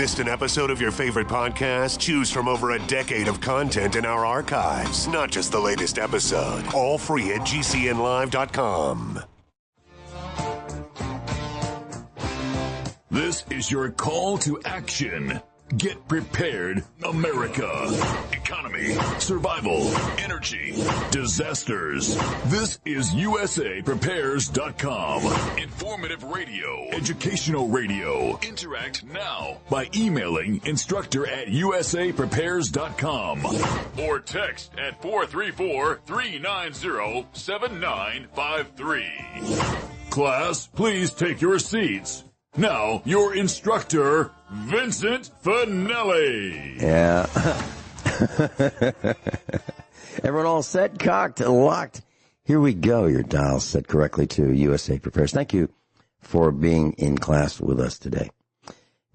Missed an episode of your favorite podcast? Choose from over a decade of content in our archives, not just the latest episode. All free at GCNlive.com. This is your call to action. Get prepared, America. Economy, survival, energy, disasters. This is USAPrepares.com. Informative radio, educational radio. Interact now by emailing instructor@USAPrepares.com or text at 434-390-7953. Class, please take your seats. Now, your instructor, Vincent Finelli. Yeah. Everyone all set, cocked, locked. Here we go. Your dial set correctly to USA Prepares. Thank you for being in class with us today.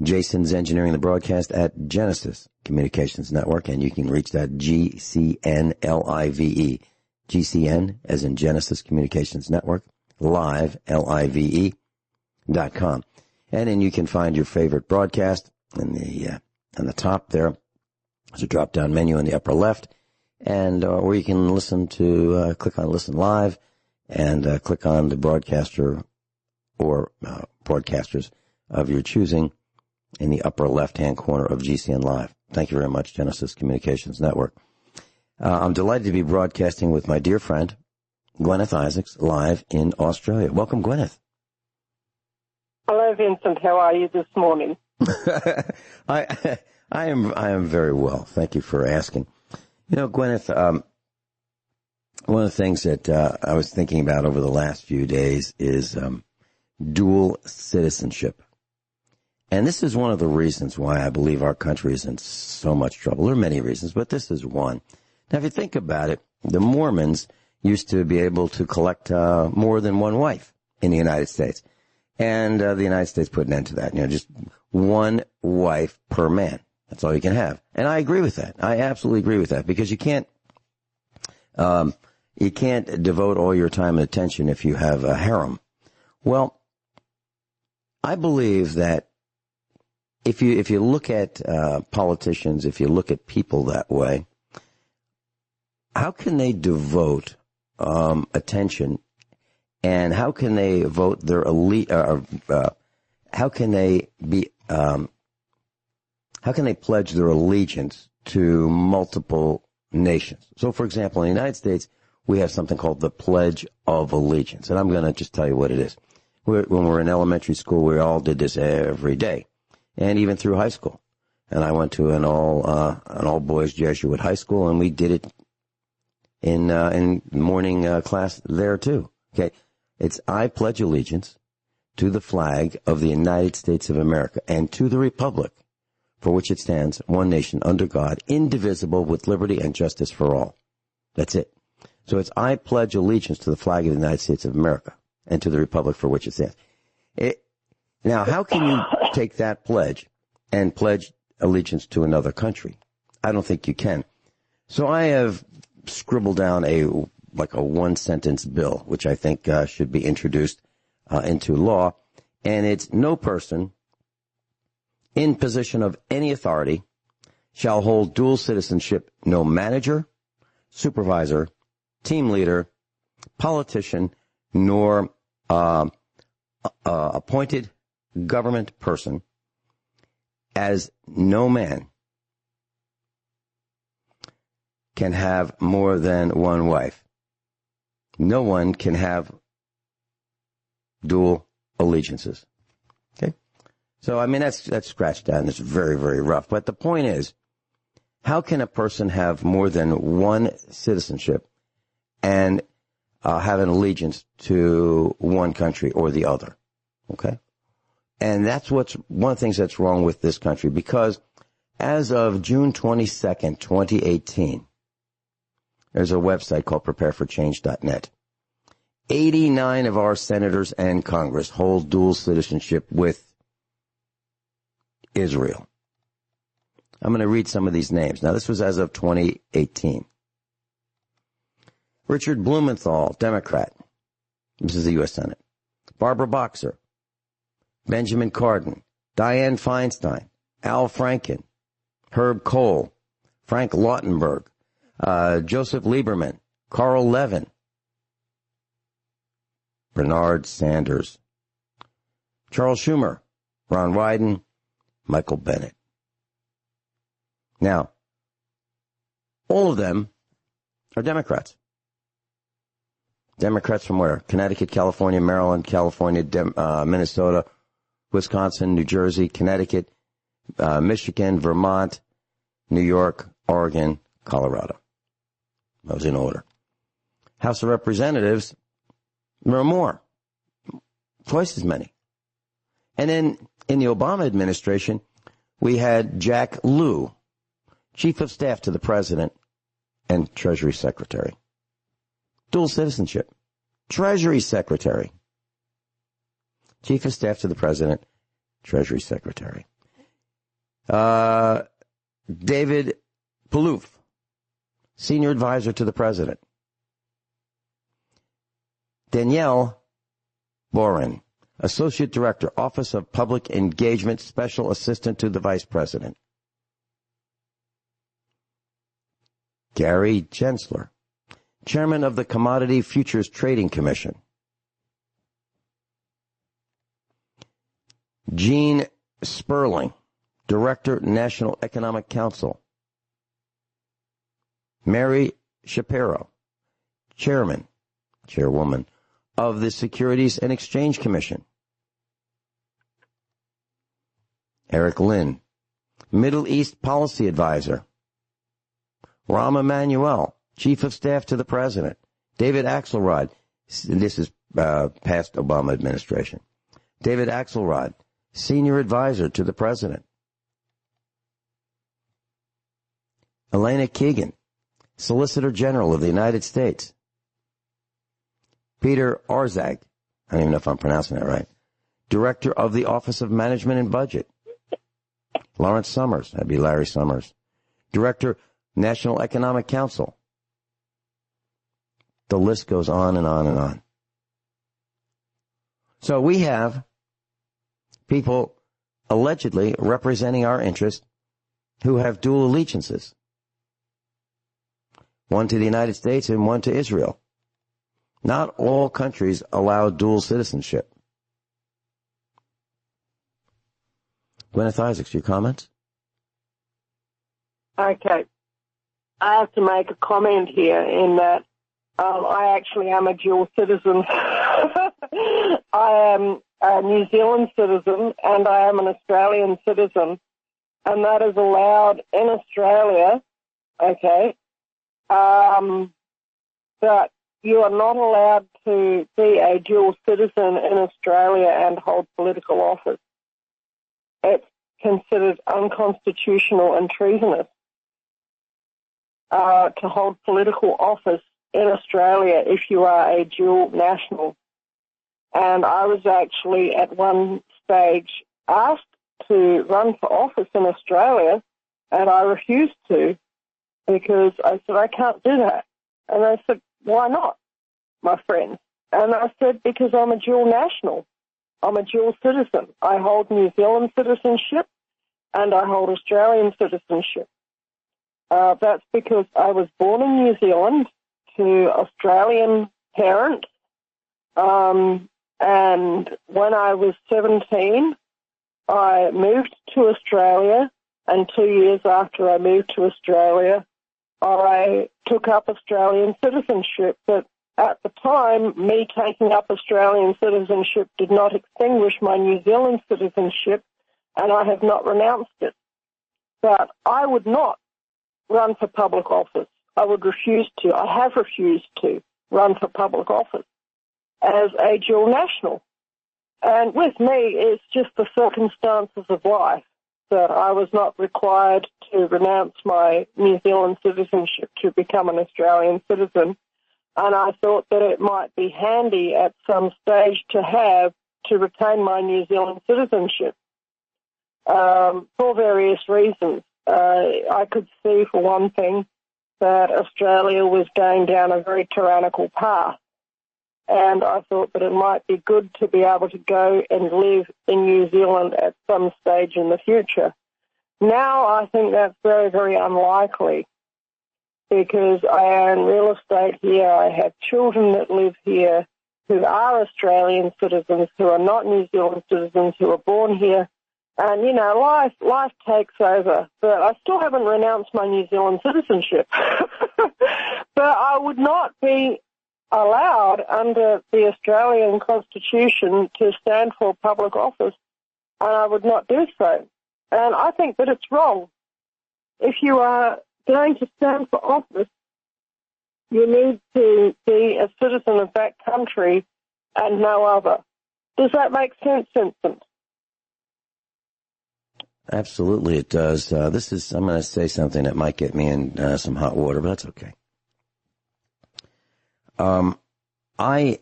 Jason's engineering the broadcast at Genesis Communications Network, and you can reach that GCNLIVE. GCN, as in Genesis Communications Network, live, LIVE.com. And then you can find your favorite broadcast in the on the top there. There's a drop-down menu in the upper left, and or you can listen to click on Listen Live, and click on the broadcaster or broadcasters of your choosing in the upper left-hand corner of GCN Live. Thank you very much, Genesis Communications Network. I'm delighted to be broadcasting with my dear friend Guineith Isaacs live in Australia. Welcome, Guineith. Hello, Vincent. How are you this morning? I am very well. Thank you for asking. You know, Guineith, one of the things that I was thinking about over the last few days is dual citizenship. And this is one of the reasons why I believe our country is in so much trouble. There are many reasons, but this is one. Now, if you think about it, the Mormons used to be able to collect more than one wife in the United States. And the United States put an end to that. You know, just one wife per man. That's all you can have. And I agree with that. I absolutely agree with that, because you can't devote all your time and attention if you have a harem. Well, I believe that if you look at politicians, if you look at people that way, how can they devote attention? And how can they vote their elite? How can they pledge their allegiance to multiple nations? So, for example, in the United States, we have something called the Pledge of Allegiance, and I'm going to just tell you what it is. When we were in elementary school, we all did this every day, and even through high school. And I went to an all boys Jesuit high school, and we did it in morning class there too. Okay. It's I pledge allegiance to the flag of the United States of America and to the republic for which it stands, one nation under God, indivisible, with liberty and justice for all. That's it. So it's I pledge allegiance to the flag of the United States of America and to the republic for which it stands. Now, how can you take that pledge and pledge allegiance to another country? I don't think you can. So I have scribbled down a one-sentence bill, which I think should be introduced into law. And it's no person in position of any authority shall hold dual citizenship, no manager, supervisor, team leader, politician, nor appointed government person, as no man can have more than one wife. No one can have dual allegiances. Okay? So, I mean, that's scratched down. It's very, very rough. But the point is, how can a person have more than one citizenship and have an allegiance to one country or the other? Okay? And that's one of the things that's wrong with this country, because as of June 22nd, 2018, there's a website called prepareforchange.net. 89 of our senators and Congress hold dual citizenship with Israel. I'm going to read some of these names. Now, this was as of 2018. Richard Blumenthal, Democrat. This is the U.S. Senate. Barbara Boxer. Benjamin Cardin. Dianne Feinstein, Al Franken, Herb Kohl, Frank Lautenberg, Joseph Lieberman, Carl Levin, Bernard Sanders, Charles Schumer, Ron Wyden, Michael Bennett. Now, all of them are Democrats. Democrats from where? Connecticut, California, Maryland, California, Minnesota, Wisconsin, New Jersey, Connecticut, Michigan, Vermont, New York, Oregon, Colorado. That was in order. House of Representatives, there are more. Twice as many. And then in the Obama administration, we had Jack Lew, Chief of Staff to the President and Treasury Secretary. Dual citizenship. Treasury Secretary. Chief of Staff to the President, Treasury Secretary. David Palouf, Senior Advisor to the President. Danielle Boren, Associate Director, Office of Public Engagement, Special Assistant to the Vice President. Gary Gensler, Chairman of the Commodity Futures Trading Commission. Gene Sperling, Director, National Economic Council. Mary Shapiro, Chairwoman of the Securities and Exchange Commission. Eric Lynn, Middle East Policy Advisor. Rahm Emanuel, Chief of Staff to the President. David Axelrod, this is past Obama administration. David Axelrod, Senior Advisor to the President. Elena Kagan, Solicitor General of the United States. Peter Orszag, I don't even know if I'm pronouncing that right, Director of the Office of Management and Budget. Lawrence Summers, that'd be Larry Summers, Director, National Economic Council. The list goes on and on and on. So we have people allegedly representing our interests who have dual allegiances. One to the United States and one to Israel. Not all countries allow dual citizenship. Guineith Isaacs, your comments? Okay. I have to make a comment here in that I actually am a dual citizen. I am a New Zealand citizen and I am an Australian citizen, and that is allowed in Australia, okay, but you are not allowed to be a dual citizen in Australia and hold political office. It's considered unconstitutional and treasonous to hold political office in Australia if you are a dual national. And I was actually at one stage asked to run for office in Australia, and I refused to because I said, I can't do that. And they said, why not, my friend? And I said, because I'm a dual national. I'm a dual citizen. I hold New Zealand citizenship and I hold Australian citizenship. That's because I was born in New Zealand to Australian parents. And when I was 17, I moved to Australia, and 2 years after I moved to Australia, I took up Australian citizenship. But at the time, me taking up Australian citizenship did not extinguish my New Zealand citizenship, and I have not renounced it. But I would not run for public office. I would refuse to. I have refused to run for public office as a dual national. And with me, it's just the circumstances of life that I was not required to renounce my New Zealand citizenship to become an Australian citizen. And I thought that it might be handy at some stage to retain my New Zealand citizenship for various reasons. I could see, for one thing, that Australia was going down a very tyrannical path. And I thought that it might be good to be able to go and live in New Zealand at some stage in the future. Now I think that's very, very unlikely because I own real estate here. I have children that live here who are Australian citizens, who are not New Zealand citizens, who are born here. And, you know, life takes over. But I still haven't renounced my New Zealand citizenship. But I would not be allowed under the Australian Constitution to stand for public office, and I would not do so. And I think that it's wrong. If you are going to stand for office, you need to be a citizen of that country and no other. Does that make sense, Vincent? Absolutely, it does. I'm going to say something that might get me in some hot water, but that's okay. I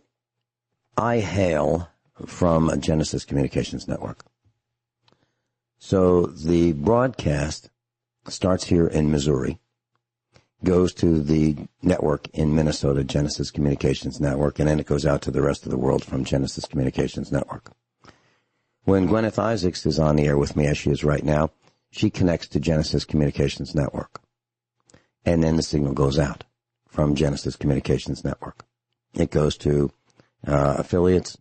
hail from Genesis Communications Network. So the broadcast starts here in Missouri, goes to the network in Minnesota, Genesis Communications Network, and then it goes out to the rest of the world from Genesis Communications Network. When Guineith Isaacs is on the air with me, as she is right now, she connects to Genesis Communications Network. And then the signal goes out from Genesis Communications Network. It goes to affiliates,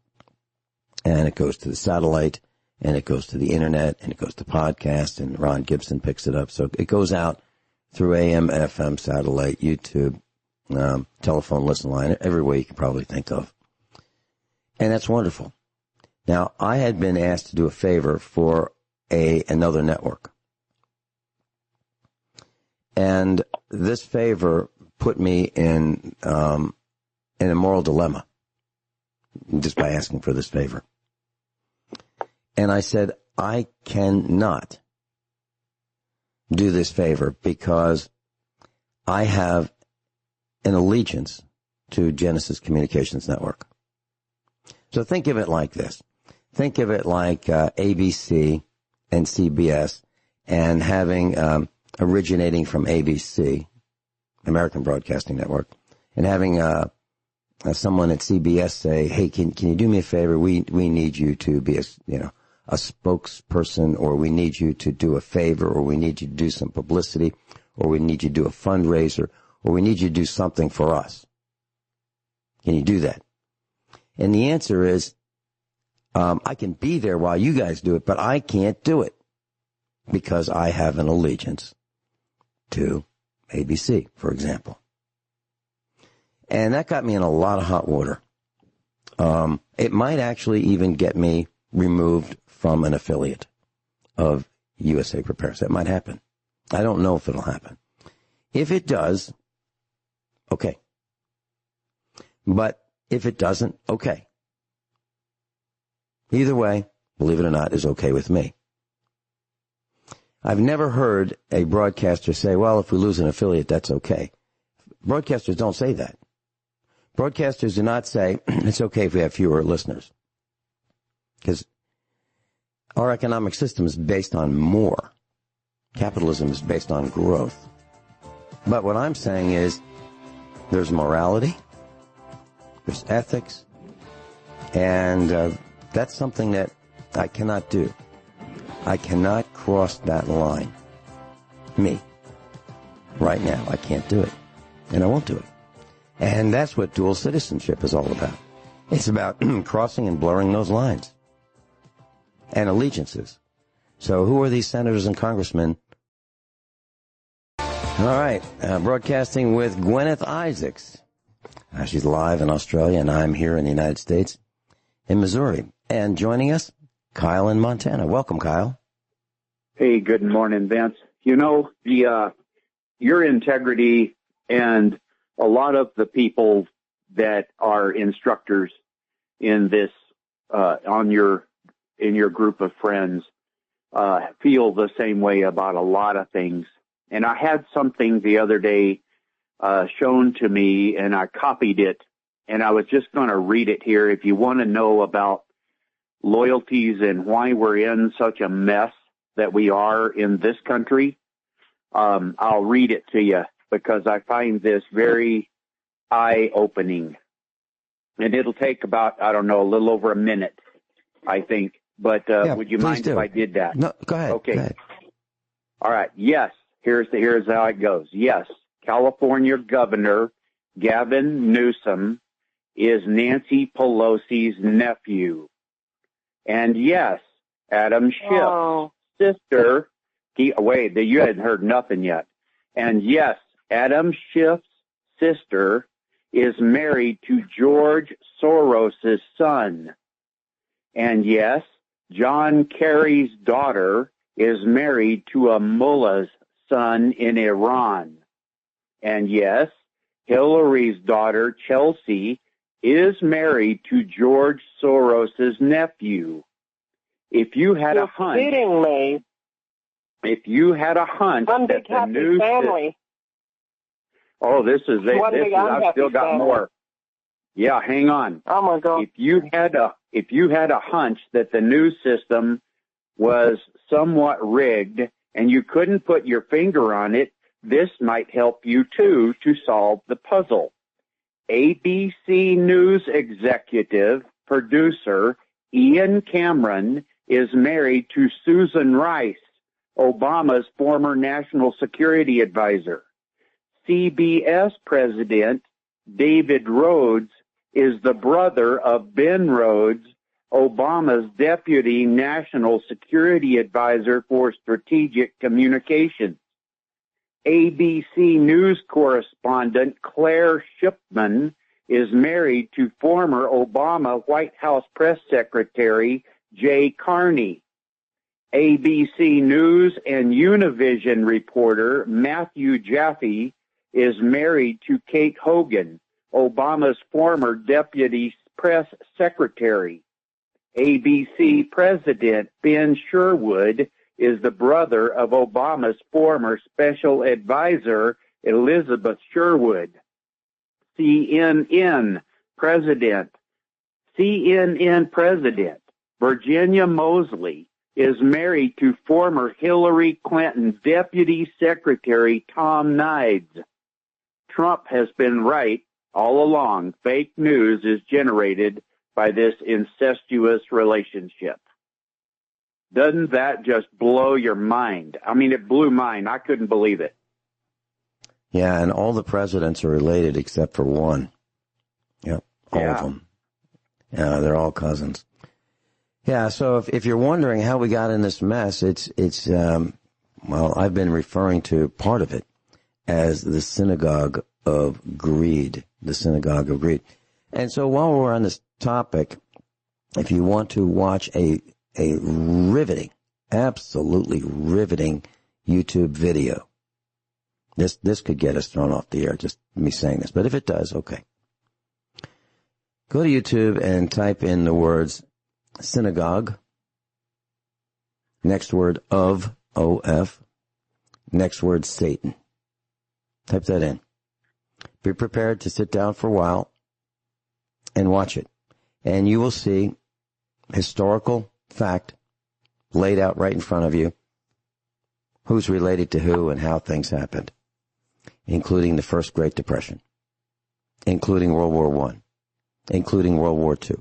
and it goes to the satellite, and it goes to the internet, and it goes to podcasts, and Ron Gibson picks it up. So it goes out through AM, FM, satellite, YouTube, telephone listen line, every way you can probably think of. And that's wonderful. Now, I had been asked to do a favor for another network. And this favor put me in a moral dilemma just by asking for this favor. And I said, I cannot do this favor because I have an allegiance to Genesis Communications Network. So think of it like this. Think of it like ABC and CBS, and having originating from ABC, American Broadcasting Network, and having someone at CBS say, "Hey, can you do me a favor? We need you to be a spokesperson, or we need you to do a favor, or we need you to do some publicity, or we need you to do a fundraiser, or we need you to do something for us. Can you do that?" And the answer is, I can be there while you guys do it, but I can't do it because I have an allegiance to ABC, for example. And that got me in a lot of hot water. It might actually even get me removed from an affiliate of USA Prepares. That might happen. I don't know if it'll happen. If it does, okay. But if it doesn't, okay. Either way, believe it or not, is okay with me. I've never heard a broadcaster say, well, if we lose an affiliate, that's okay. Broadcasters don't say that. Broadcasters do not say it's okay if we have fewer listeners. Because our economic system is based on more. Capitalism is based on growth. But what I'm saying is there's morality, there's ethics, and that's something that I cannot do. I cannot cross that line. Me. Right now, I can't do it. And I won't do it. And that's what dual citizenship is all about. It's about crossing and blurring those lines. And allegiances. So who are these senators and congressmen? All right. Broadcasting with Guineith Isaacs. She's live in Australia, and I'm here in the United States, in Missouri. And joining us, Kyle in Montana. Welcome, Kyle. Hey, good morning, Vince. You know, your integrity and a lot of the people that are instructors in this in your group of friends feel the same way about a lot of things. And I had something the other day shown to me, and I copied it, and I was just going to read it here. If you want to know about loyalties and why we're in such a mess that we are in this country, I'll read it to you because I find this very eye-opening. And it'll take about, a little over a minute, I think. But would you mind if I did that? No, go ahead. Okay. Go ahead. All right. Yes. Here's how it goes. Yes. California Governor Gavin Newsom is Nancy Pelosi's nephew. And yes, Adam Schiff's sister, you hadn't heard nothing yet. And yes, Adam Schiff's sister is married to George Soros's son. And yes, John Kerry's daughter is married to a mullah's son in Iran. And yes, Hillary's daughter, Chelsea, is married to George Soros's nephew. If you had a hunch, kidding me. If you had a hunch One that big the happy news, family. I've still got more. Yeah, hang on. Oh my God! If you had a hunch that the news system was somewhat rigged and you couldn't put your finger on it, this might help you too to solve the puzzle. ABC News executive producer Ian Cameron is married to Susan Rice, Obama's former national security advisor. CBS president David Rhodes is the brother of Ben Rhodes, Obama's deputy national security advisor for strategic communications. ABC News correspondent Claire Shipman is married to former Obama White House press secretary Jay Carney. ABC News and Univision reporter Matthew Jaffe is married to Kate Hogan, Obama's former deputy press secretary. ABC President Ben Sherwood is the brother of Obama's former special advisor, Elizabeth Sherwood. CNN President Virginia Mosley is married to former Hillary Clinton Deputy Secretary Tom Nides. Trump has been right all along. Fake news is generated by this incestuous relationship. Doesn't that just blow your mind? I mean, it blew mine. I couldn't believe it. Yeah, and all the presidents are related except for one. Yep, all of them. Yeah, they're all cousins. Yeah, so if you're wondering how we got in this mess, well, I've been referring to part of it as the synagogue of greed, the synagogue of greed. And so while we're on this topic, if you want to watch a riveting, absolutely riveting YouTube video, this could get us thrown off the air, just me saying this. But if it does, okay. Go to YouTube and type in the words synagogue, next word of, O-F, next word Satan. Type that in. Be prepared to sit down for a while and watch it. And you will see historical fact laid out right in front of you, who's related to who and how things happened, including the First Great Depression, including World War I, including World War II,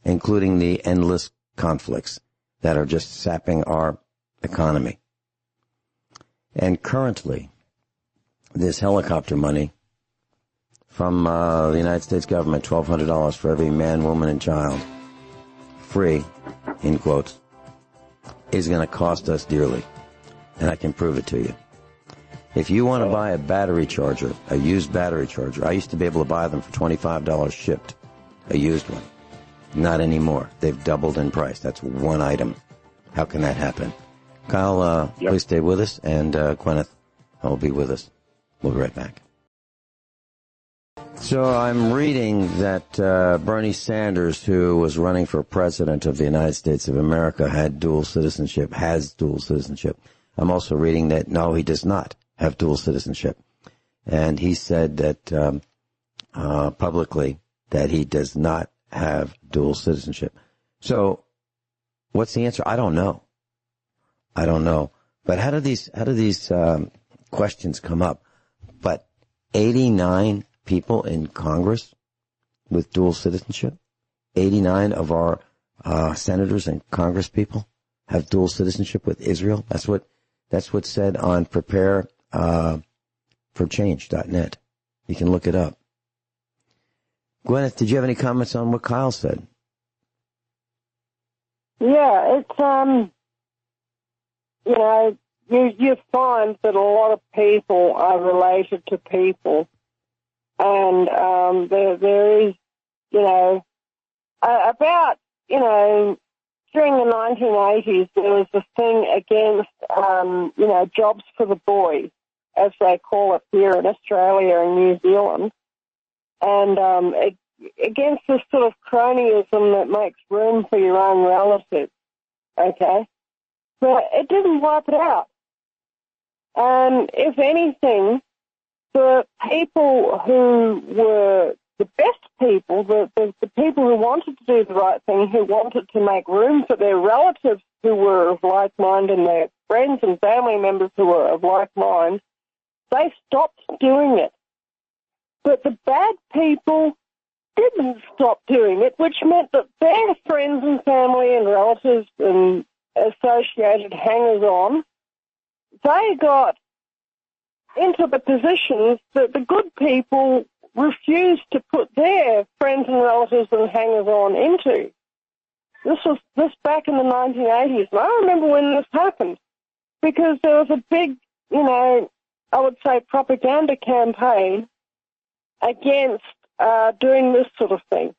including the endless conflicts that are just sapping our economy. And currently, this helicopter money from the United States government, $1,200 for every man, woman, and child, free, in quotes, is going to cost us dearly. And I can prove it to you. If you want to buy a battery charger, a used battery charger, I used to be able to buy them for $25 shipped, a used one. Not anymore. They've doubled in price. That's one item. How can that happen? Kyle, please stay with us, and Guineith will be with us. We'll be right back. So I'm reading that Bernie Sanders, who was running for president of the United States of America, has dual citizenship. I'm also reading that, no, he does not have dual citizenship. And he said that publicly that he does not have dual citizenship. So what's the answer? I don't know. But how do these questions come up? But 89 people in Congress with dual citizenship, 89 of our senators and Congress people have dual citizenship with Israel. That's That's what's said on prepareforchange.net. You can look it up. Guineith, did you have any comments on what Kyle said? Yeah, it's, you know, you find that a lot of people are related to people. And there is, you know, about, you know, during the 1980s, there was a thing against, you know, jobs for the boys, as they call it here in Australia and New Zealand. And against this sort of cronyism that makes room for your own relatives, okay? But it didn't wipe it out. And if anything, the people who were the best people, the people who wanted to do the right thing, who wanted to make room for their relatives who were of like mind and their friends and family members who were of like mind, they stopped doing it. But the bad people didn't stop doing it, which meant that their friends and family and relatives and associated hangers-on, they got into the positions that the good people refused to put their friends and relatives and hangers-on into. This was back in the 1980s, and I remember when this happened, because there was a big, you know, I would say propaganda campaign against doing this sort of thing.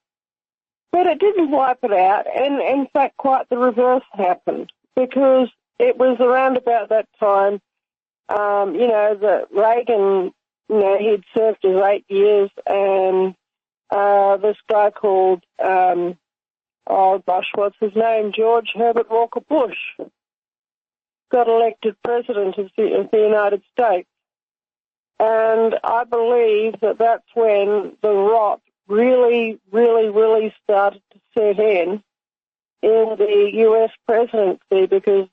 But it didn't wipe it out, and in fact quite the reverse happened, because it was around about that time, you know, that Reagan, you know, he'd served his 8 years, and this guy called, what's his name, George Herbert Walker Bush, got elected president of the United States. And I believe that that's when the rot really, really, really started to set in the U.S. presidency, because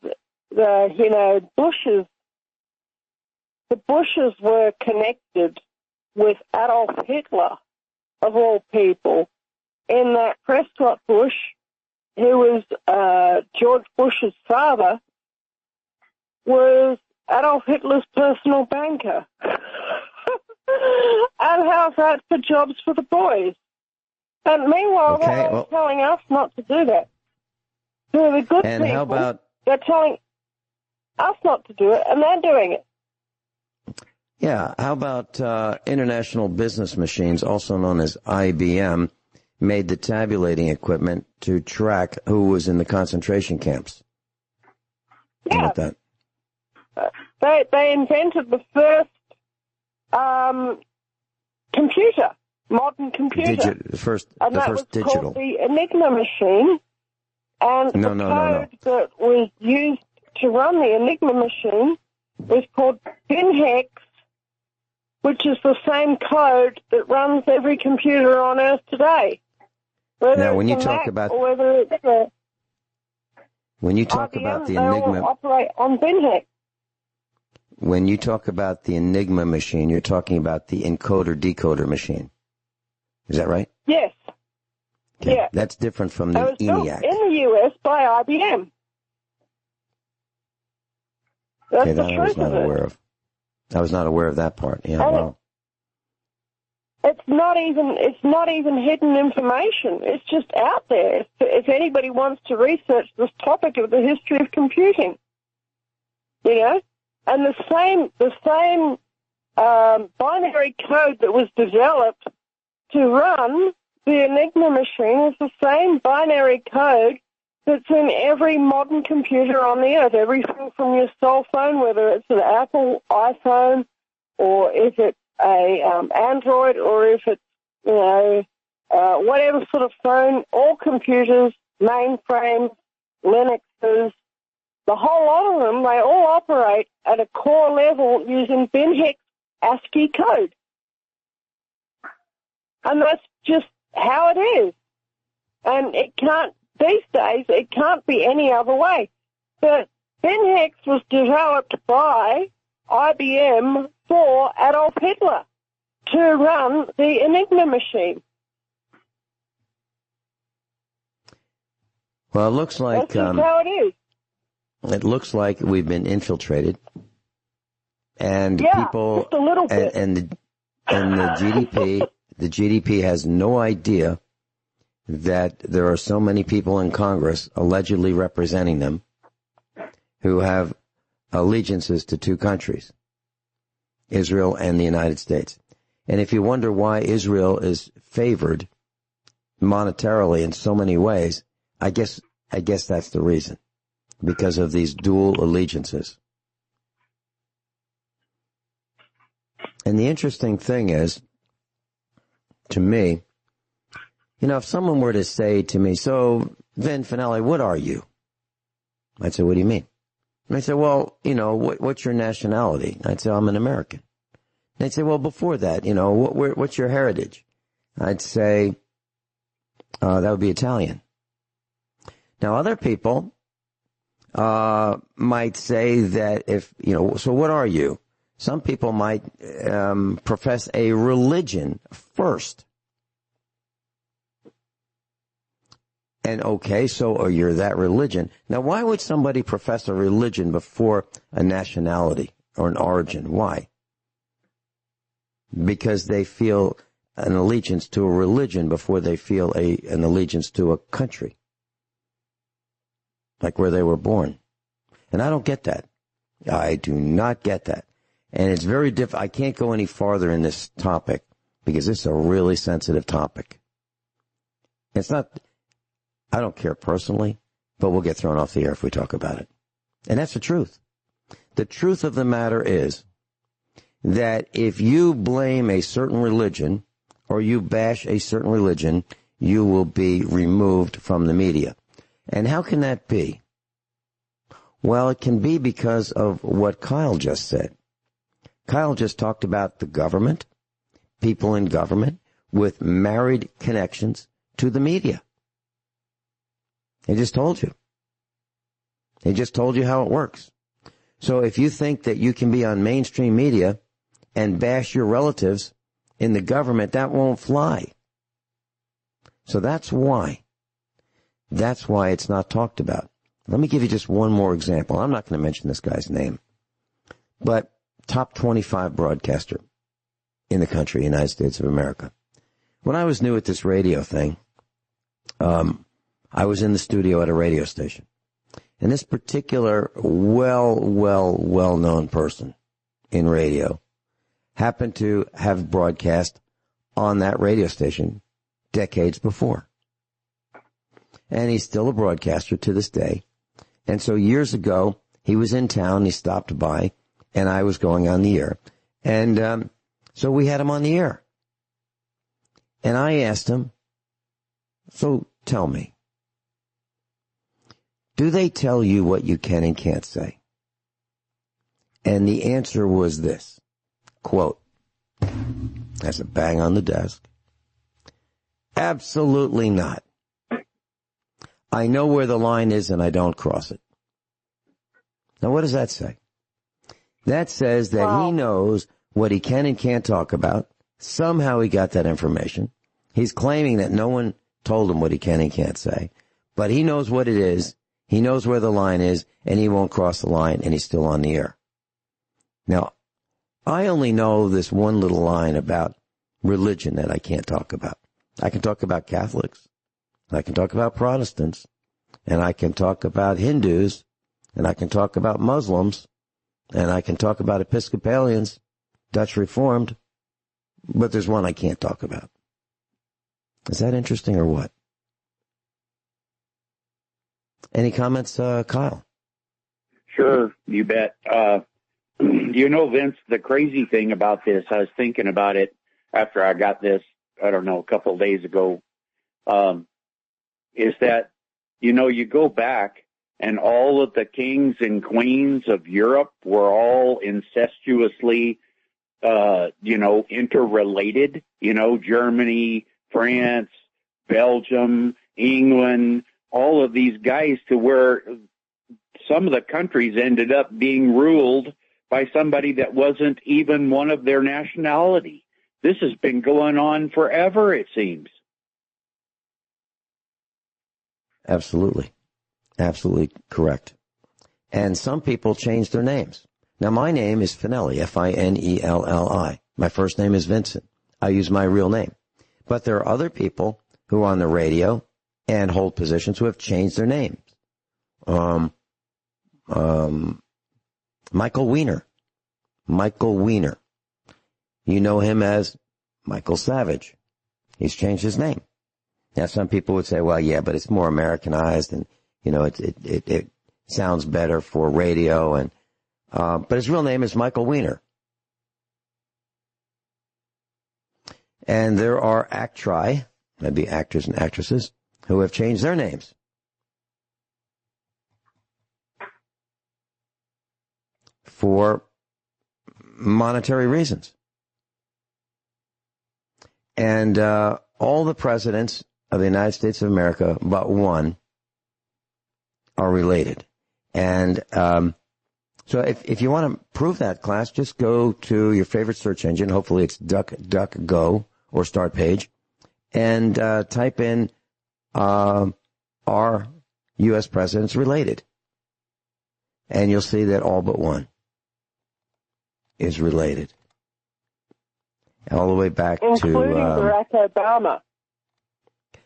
you know, the Bushes were connected with Adolf Hitler, of all people, in that Prescott Bush, who was George Bush's father, was Adolf Hitler's personal banker. And how's that for jobs for the boys? And meanwhile, they're telling us not to do that. So the good and people, how about, they're telling us not to do it, and they're doing it. yeah, how about International Business Machines, also known as IBM, made the tabulating equipment to track who was in the concentration camps? Yeah. How about that? They invented the first computer, modern computer. The first and that first was digital. Called the Enigma machine. And the code that was used to run the Enigma machine was called BinHex, which is the same code that runs every computer on Earth today. Now, when you talk about IBM, the they all Enigma, operate on BinHex. when you talk about the Enigma machine, you're talking about the encoder-decoder machine. Is that right? Yes. Okay. Yeah. That's different from the It was built ENIAC. in the U.S. by IBM. That's Okay, the that I was truth not of it. aware of. I was not aware of that part. Yeah, And wow. It's not even hidden information. It's just out there. If anybody wants to research this topic of the history of computing, you know, and the same binary code that was developed to run the Enigma machine is the same binary code that's in every modern computer on the earth. Everything from your cell phone, whether it's an Apple iPhone or if it's a Android, or if it's, you know, whatever sort of phone, all computers, mainframes, Linuxes, the whole lot of them, they all operate at a core level using BinHex ASCII code. And that's just how it is. And it can't, these days, it can't be any other way. But BinHex was developed by IBM for Adolf Hitler to run the Enigma machine. Well, it looks like That's just how it is. it looks like we've been infiltrated, and people just a little bit. And the GDP has no idea that there are so many people in Congress allegedly representing them who have allegiances to two countries, Israel and the United States. And if you wonder why Israel is favored monetarily in so many ways, I guess that's the reason, because of these dual allegiances. And the interesting thing is, to me, if someone were to say to me, so, Vin Finelli, what are you? I'd say, what do you mean? And I'd say, well, what's your nationality? I'd say, I'm an American. And they'd say, well, before that, what's your heritage? I'd say, that would be Italian. Now, other people might say that so what are you? Some people might profess a religion first. And okay, so you're that religion. Now, why would somebody profess a religion before a nationality or an origin? Why? Because they feel an allegiance to a religion before they feel an allegiance to a country, like where they were born. And I don't get that. I do not get that. And it's very I can't go any farther in this topic because it's a really sensitive topic. It's not, I don't care personally, but we'll get thrown off the air if we talk about it. And that's the truth. The truth of the matter is that if you blame a certain religion or you bash a certain religion, you will be removed from the media. And how can that be? Well, it can be because of what Kyle just said. Kyle just talked about the government, people in government with married connections to the media. He just told you. He just told you how it works. So if you think that you can be on mainstream media and bash your relatives in the government, that won't fly. So that's why. That's why it's not talked about. Let me give you just one more example. I'm not going to mention this guy's name, but top 25 broadcaster in the country, United States of America. When I was new at this radio thing, I was in the studio at a radio station. And this particular well-known person in radio happened to have broadcast on that radio station decades before. And he's still a broadcaster to this day. And so years ago, he was in town, he stopped by, and I was going on the air. And so we had him on the air. And I asked him, so tell me, do they tell you what you can and can't say? And the answer was this, quote, that's a bang on the desk. Absolutely not. I know where the line is and I don't cross it. Now, what does that say? That says that he knows what he can and can't talk about. Somehow he got that information. He's claiming that no one told him what he can and can't say, but he knows what it is. He knows where the line is, and he won't cross the line, and he's still on the air. Now, I only know this one little line about religion that I can't talk about. I can talk about Catholics, I can talk about Protestants, and I can talk about Hindus, and I can talk about Muslims, and I can talk about Episcopalians, Dutch Reformed, but there's one I can't talk about. Is that interesting or what? Any comments, Kyle? Sure, you bet. Vince, the crazy thing about this, I was thinking about it after I got this, I don't know, a couple of days ago, is that, you go back and all of the kings and queens of Europe were all incestuously, interrelated, Germany, France, Belgium, England, all of these guys, to where some of the countries ended up being ruled by somebody that wasn't even one of their nationality. This has been going on forever, it seems. Absolutely. Absolutely correct. And some people change their names. Now, my name is Finelli, F-I-N-E-L-L-I. My first name is Vincent. I use my real name. But there are other people who are on the radio and hold positions who have changed their names. Michael Weiner. Michael Weiner. You know him as Michael Savage. He's changed his name. Now, some people would say, well, yeah, but it's more Americanized and, you know, it sounds better for radio and, but his real name is Michael Weiner. And there are actri, maybe actors and actresses, who have changed their names. For monetary reasons. And all the presidents of the United States of America, but one, are related. And so if you want to prove that, class, just go to your favorite search engine. Hopefully it's DuckDuckGo or Start Page, and type in are U.S. presidents related? And you'll see that all but one is related. All the way back including to Barack Obama.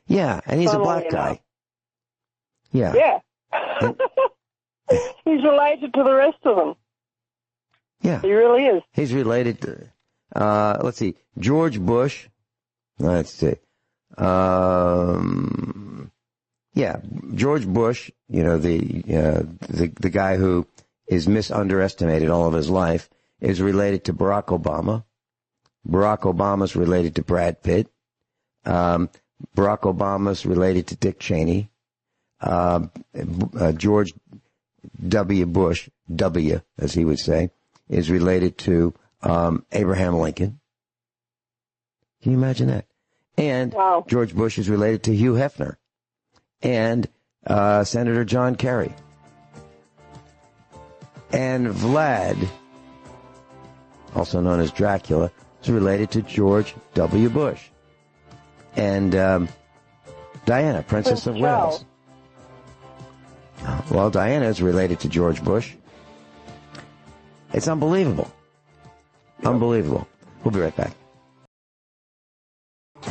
Yeah, and he's a black guy. Yeah. Yeah. He's related to the rest of them. Yeah. He really is. He's related to, let's see, George Bush. Let's see. Yeah, George Bush, you know, the guy who is misunderestimated all of his life, is related to Barack Obama. Barack Obama's related to Brad Pitt. Barack Obama's related to Dick Cheney. George W. Bush, W, as he would say, is related to Abraham Lincoln. Can you imagine that? And wow. George Bush is related to Hugh Hefner and Senator John Kerry. And Vlad, also known as Dracula, is related to George W. Bush. And Diana, Princess of Wales. Well, Diana is related to George Bush. It's unbelievable. Yep. Unbelievable. We'll be right back.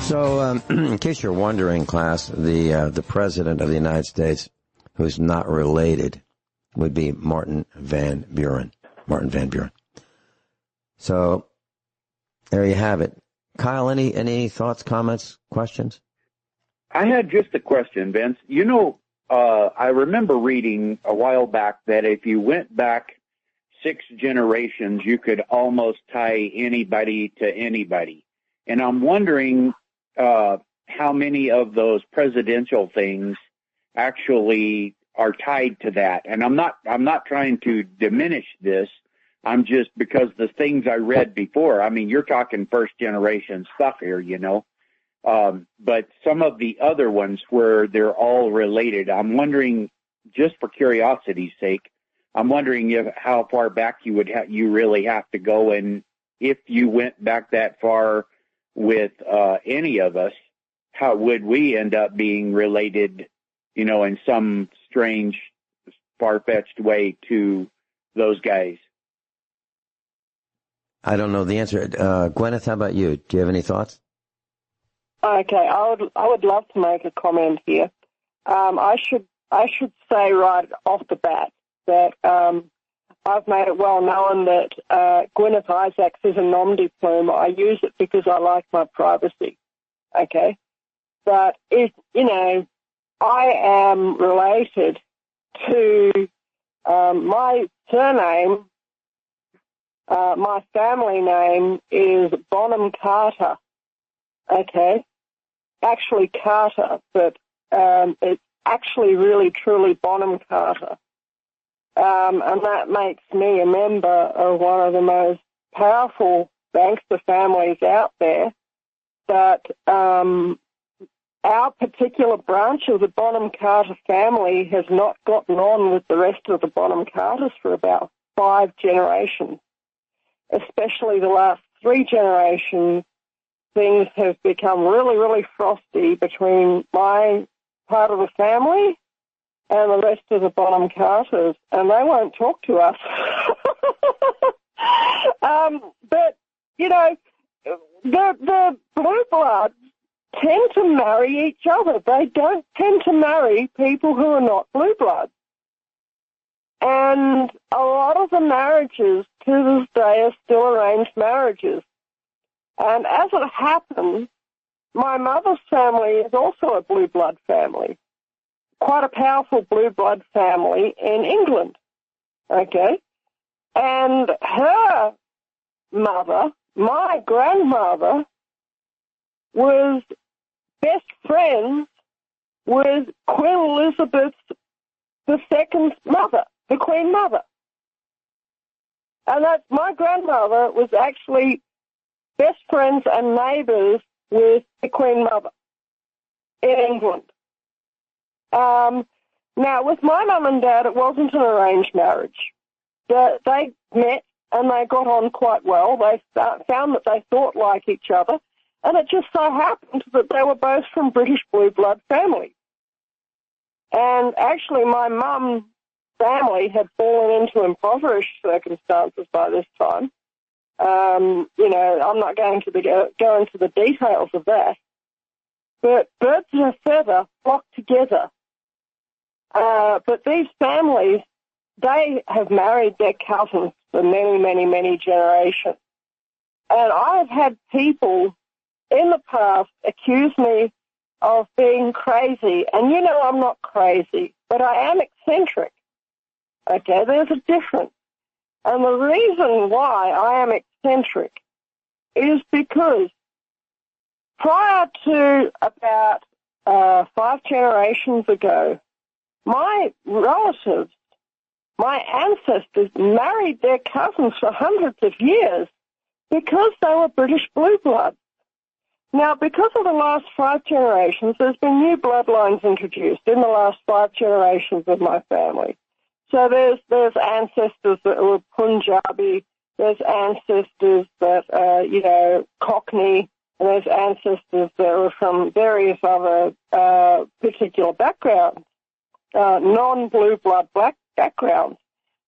So, in case you're wondering, class, the President of the United States, who's not related, would be Martin Van Buren. Martin Van Buren. So, there you have it. Kyle, any thoughts, comments, questions? I had just a question, Vince. You know, I remember reading a while back that if you went back 6 generations, you could almost tie anybody to anybody. And I'm wondering how many of those presidential things actually are tied to that. And I'm not trying to diminish this. I'm just, because the things I read before, I mean, you're talking first generation stuff here, you know. But some of the other ones where they're all related, I'm wondering, just for curiosity's sake, I'm wondering how far back you really have to go, and if you went back that far with any of us, how would we end up being related, you know, in some strange, far-fetched way to those guys? I don't know the answer. Guineith, how about you? Do you have any thoughts? Okay, I would love to make a comment here. I should say right off the bat that I've made it well known that Guineith Isaacs is a nom de plume. I use it because I like my privacy. Okay, but I am related to my surname. My family name is Bonham Carter. Okay. Actually Carter, but it's actually really truly Bonham Carter. And that makes me a member of one of the most powerful gangster families out there. But our particular branch of the Bonham Carter family has not gotten on with the rest of the Bonham Carters for about 5 generations. Especially the last 3 generations, things have become really, really frosty between my part of the family and the rest of the bottom Carters, and they won't talk to us. But, you know, the blue bloods tend to marry each other. They don't tend to marry people who are not blue bloods. And a lot of the marriages to this day are still arranged marriages. And as it happens, my mother's family is also a blue blood family, quite a powerful blue blood family in England, okay? And her mother, my grandmother, was best friends with Queen Elizabeth II's mother, the Queen Mother. And that my grandmother was actually best friends and neighbours with the Queen Mother in England. Now, with my mum and dad, it wasn't an arranged marriage. They met and they got on quite well. They found that they thought like each other, and it just so happened that they were both from British blue blood families. And actually, my mum's family had fallen into impoverished circumstances by this time. You know, I'm not going to go into the details of that. But birds of a feather flock together. But these families, they have married their cousins for many, many, many generations. And I've had people in the past accuse me of being crazy. And you know I'm not crazy, but I am eccentric. Okay, there's a difference. And the reason why I am eccentric is because prior to about 5 generations ago, my relatives, my ancestors married their cousins for hundreds of years because they were British blue bloods. Now, because of the last 5 generations, there's been new bloodlines introduced in the last 5 generations of my family. So there's ancestors that were Punjabi, there's ancestors that are, you know, Cockney, and there's ancestors that are from various other particular backgrounds, non-blue blood black backgrounds.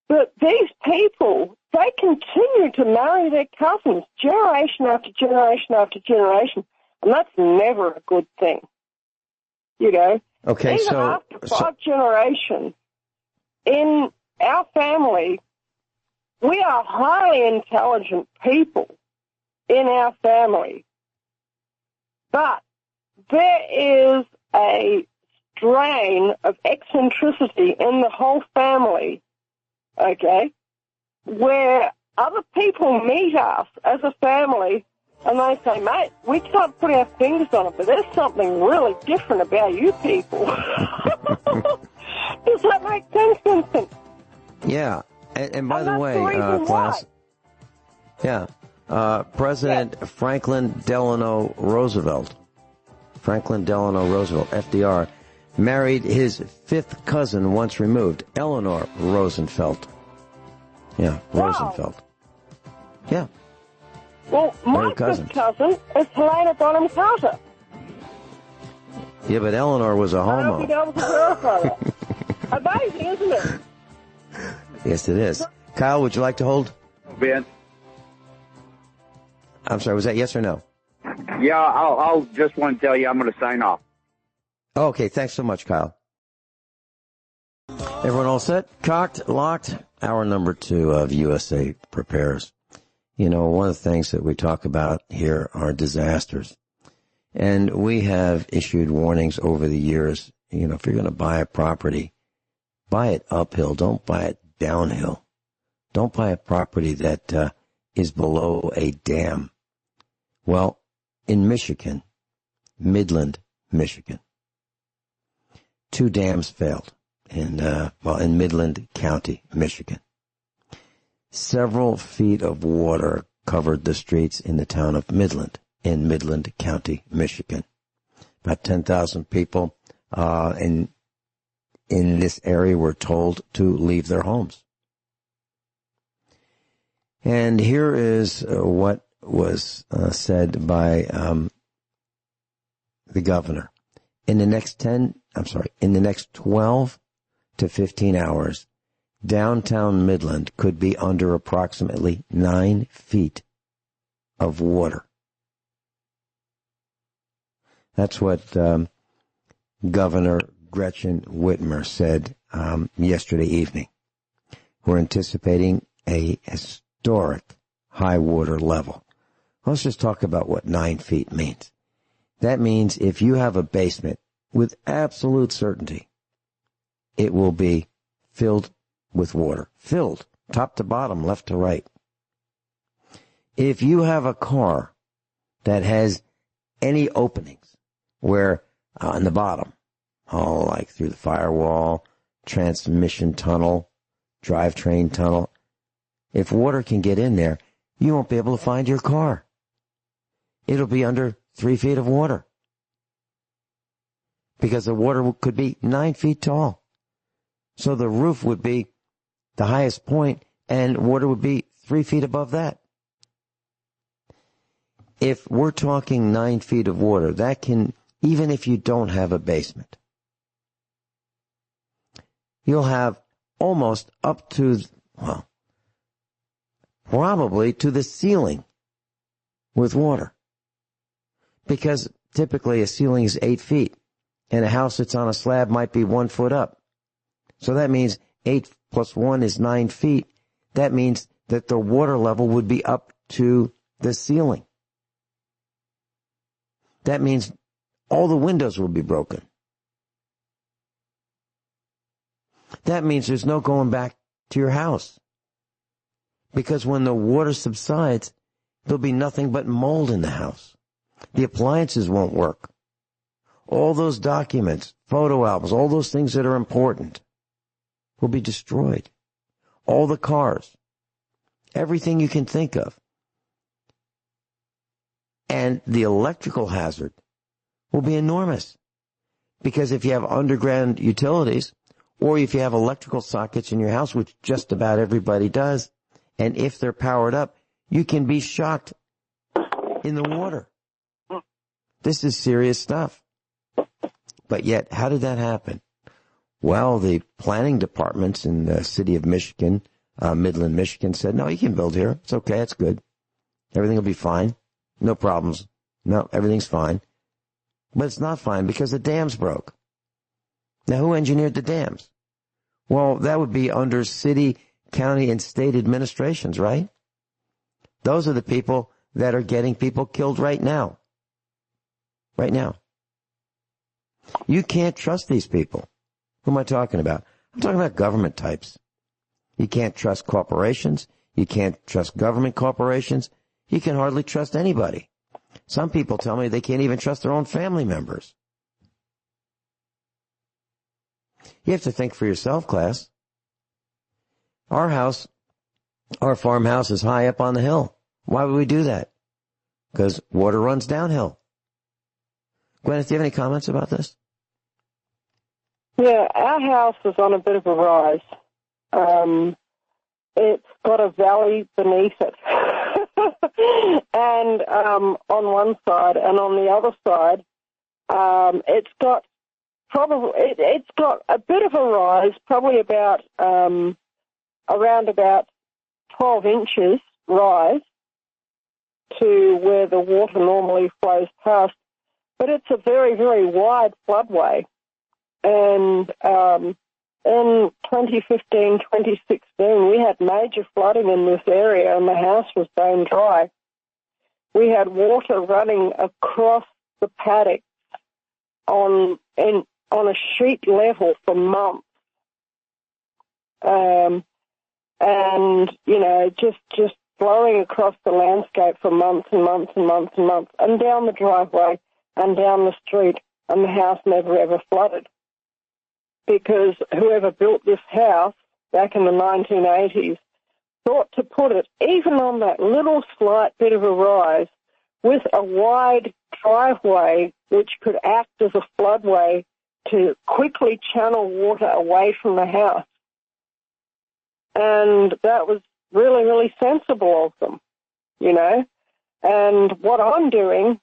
But these people, they continue to marry their cousins generation after generation after generation, and that's never a good thing, you know. Okay, even after 5 generations, in our family, we are highly intelligent people in our family, but there is a strain of eccentricity in the whole family, okay, where other people meet us as a family and they say, mate, we can't put our fingers on it, but there's something really different about you people. Does that make sense, Vincent? Yeah. And by the way, class, President Franklin Delano Roosevelt, FDR, married his 5th cousin once removed, Eleanor Roosevelt. Yeah, wow. Roosevelt. Yeah. Well, my 5th cousin is Helena Bonham Carter. Yeah, but Eleanor was a homo. I don't think I was aware of that. Amazing, isn't it? Yes, it is. Kyle, would you like to hold? Vince? I'm sorry, was that yes or no? Yeah, I'll just want to tell you I'm going to sign off. Okay, thanks so much, Kyle. Everyone all set? Cocked, locked? Hour number 2 of USA Prepares. You know, one of the things that we talk about here are disasters. And we have issued warnings over the years, you know, if you're going to buy a property, buy it uphill, don't buy it downhill. Don't buy a property that is below a dam. Well, in Michigan, Midland, Michigan, 2 dams failed in Midland County, Michigan. Several feet of water covered the streets in the town of Midland, in Midland County, Michigan. About 10,000 people in this area were told to leave their homes. And here is what was said by the governor. In the next 12 to 15 hours, downtown Midland could be under approximately 9 feet of water. That's what Governor Gretchen Whitmer said yesterday evening. We're anticipating a historic high water level. Let's just talk about what 9 feet means. That means if you have a basement, with absolute certainty, it will be filled with water. Filled, top to bottom, left to right. If you have a car that has any openings where on the bottom, like through the firewall, transmission tunnel, drivetrain tunnel, if water can get in there, you won't be able to find your car. It'll be under 3 feet of water. Because the water could be 9 feet tall. So the roof would be the highest point and water would be 3 feet above that. If we're talking 9 feet of water, that can, even if you don't have a basement, you'll have almost up to, well, probably to the ceiling with water. Because typically a ceiling is 8 feet, and a house that's on a slab might be 1 foot up. So that means 8 plus 1 is 9 feet. That means that the water level would be up to the ceiling. That means all the windows will be broken. That means there's no going back to your house. Because when the water subsides, there'll be nothing but mold in the house. The appliances won't work. All those documents, photo albums, all those things that are important will be destroyed. All the cars, everything you can think of. And the electrical hazard will be enormous. Because if you have underground utilities, or if you have electrical sockets in your house, which just about everybody does, and if they're powered up, you can be shocked in the water. This is serious stuff. But yet, how did that happen? Well, the planning departments in the city of Michigan, Midland, Michigan, said, no, you can build here. It's okay. It's good. Everything will be fine. No problems. No, everything's fine. But it's not fine because the dams broke. Now, who engineered the dams? Well, that would be under city, county, and state administrations, right? Those are the people that are getting people killed right now. Right now. You can't trust these people. Who am I talking about? I'm talking about government types. You can't trust corporations. You can't trust government corporations. You can hardly trust anybody. Some people tell me they can't even trust their own family members. You have to think for yourself, class. Our house, our farmhouse is high up on the hill. Why would we do that? Because water runs downhill. Guineith, do you have any comments about this? Yeah, our house is on a bit of a rise. It's got a valley beneath it. And on one side, and on the other side, it's got a bit of a rise, probably about around about 12 inches rise to where the water normally flows past. But it's a very, very wide floodway. And in 2015, 2016, we had major flooding in this area, and the house was bone dry. We had water running across the paddock on a sheet level for months. And, you know, just flowing across the landscape for months and months and months and months, and down the driveway and down the street, and the house never ever flooded. Because whoever built this house back in the 1980s thought to put it even on that little slight bit of a rise with a wide driveway which could act as a floodway to quickly channel water away from the house. And that was really, really sensible of them, you know. And what I'm doing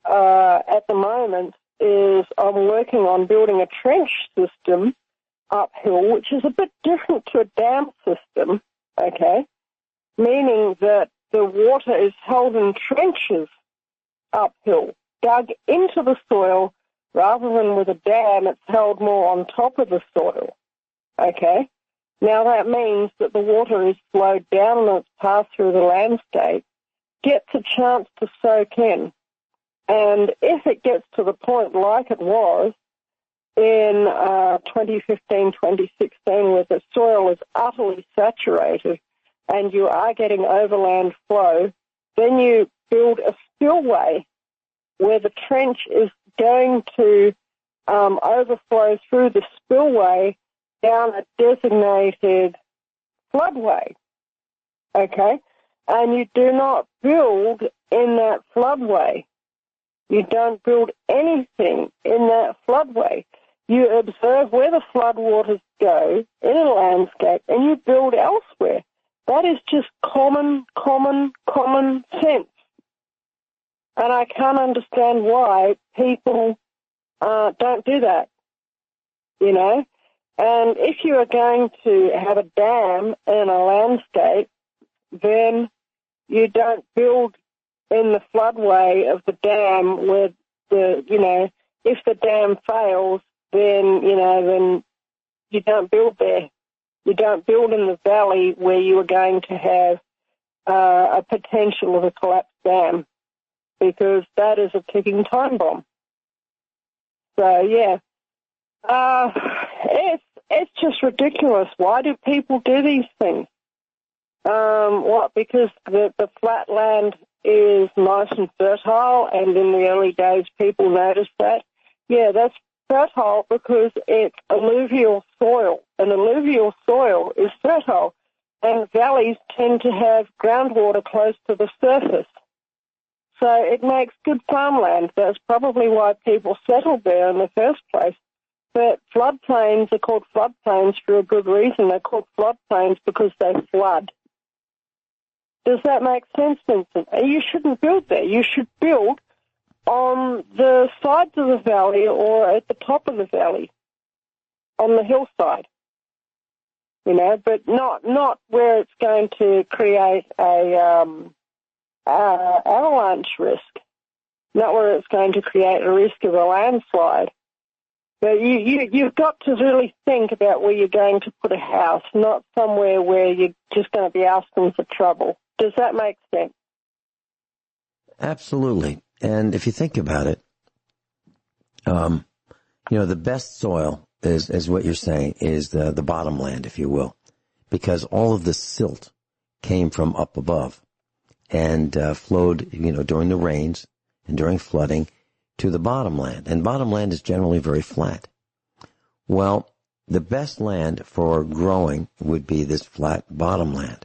at the moment is I'm working on building a trench system uphill, which is a bit different to a dam system, okay, meaning that the water is held in trenches uphill, dug into the soil, rather than with a dam, it's held more on top of the soil, okay? Now that means that the water is slowed down on its path through the landscape, gets a chance to soak in. And if it gets to the point like it was in 2015, 2016, where the soil is utterly saturated and you are getting overland flow, then you build a spillway where the trench is going to overflow through the spillway down a designated floodway, okay? And you do not build in that floodway. You don't build anything in that floodway. You observe where the floodwaters go in a landscape and you build elsewhere. That is just common sense. And I can't understand why people don't do that, you know. And if you are going to have a dam in a landscape, then you don't build in the floodway of the dam where the, you know, if the dam fails, then, you know, then you don't build there. You don't build in the valley where you are going to have a potential of a collapsed dam, because that is a ticking time bomb. So, yeah, it's just ridiculous. Why do people do these things? What? Because the flat land is nice and fertile, and in the early days people noticed that. Yeah, that's fertile because it's alluvial soil, and alluvial soil is fertile, and valleys tend to have groundwater close to the surface. So it makes good farmland. That's probably why people settled there in the first place. But floodplains are called floodplains for a good reason. They're called floodplains because they flood. Does that make sense, Vincent? You shouldn't build there. You should build on the sides of the valley or at the top of the valley, on the hillside, you know, but not where it's going to create a avalanche risk, not where it's going to create a risk of a landslide. But you've got to really think about where you're going to put a house, not somewhere where you're just going to be asking for trouble. Does that make sense? Absolutely. And if you think about it, you know, the best soil is what you're saying, is the bottomland, if you will, because all of the silt came from up above and flowed, you know, during the rains and during flooding to the bottomland. And bottomland is generally very flat. Well, the best land for growing would be this flat bottomland.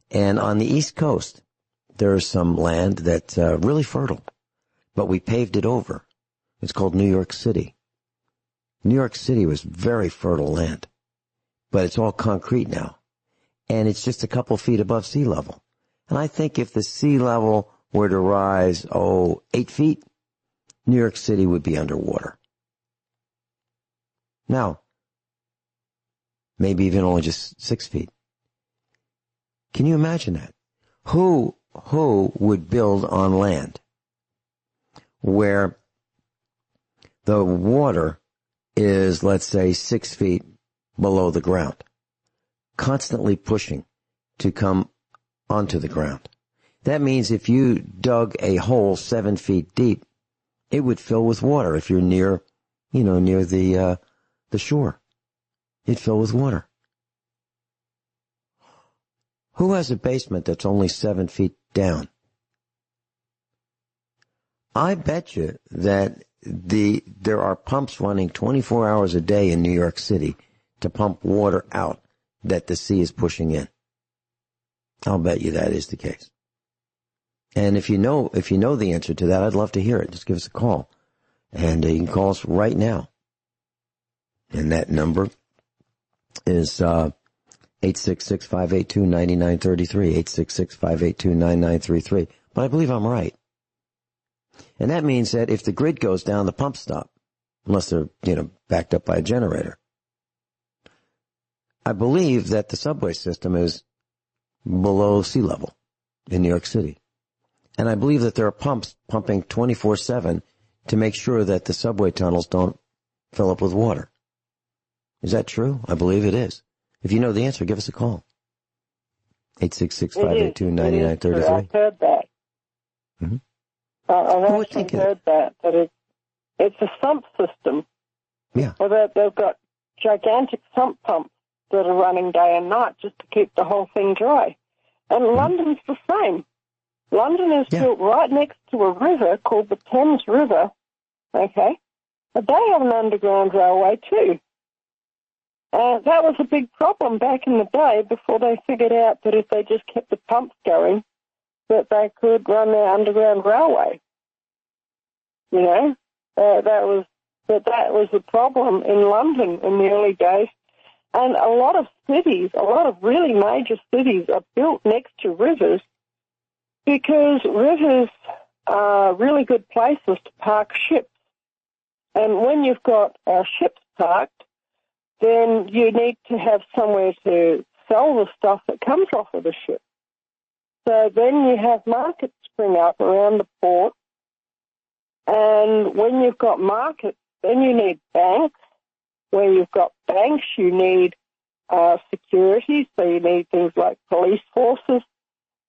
And on the East Coast, there's some land that's really fertile, but we paved it over. It's called New York City. New York City was very fertile land, but it's all concrete now. And it's just a couple feet above sea level. And I think if the sea level were to rise, 8 feet, New York City would be underwater. Now, maybe even only just 6 feet. Can you imagine that? Who would build on land where the water is, let's say, 6 feet below the ground, constantly pushing to come onto the ground? That means if you dug a hole 7 feet deep, it would fill with water. If you're near the shore, it'd fill with water. Who has a basement that's only 7 feet down? I bet you that there are pumps running 24 hours a day in New York City to pump water out that the sea is pushing in. I'll bet you that is the case. And if you know the answer to that, I'd love to hear it. Just give us a call. And you can call us right now. And that number is 866-582-9933, 866-582-9933. But I believe I'm right. And that means that if the grid goes down, the pumps stop, unless they're, backed up by a generator. I believe that the subway system is below sea level in New York City. And I believe that there are pumps pumping 24/7 to make sure that the subway tunnels don't fill up with water. Is that true? I believe it is. If you know the answer, give us a call. 866-582-9933. I've heard that. Mm-hmm. I've actually heard that it's a sump system. Yeah. Well, they've got gigantic sump pumps that are running day and night just to keep the whole thing dry. And London's the same. London is built right next to a river called the Thames River, okay? But they have an underground railway too. That was a big problem back in the day before they figured out that if they just kept the pumps going, that they could run their underground railway. You know, that was the problem in London in the early days. And a lot of cities, a lot of really major cities are built next to rivers because rivers are really good places to park ships. And when you've got ships parked, then you need to have somewhere to sell the stuff that comes off of the ship. So then you have markets spring up around the port. And when you've got markets, then you need banks. Where you've got banks, you need security, so you need things like police forces.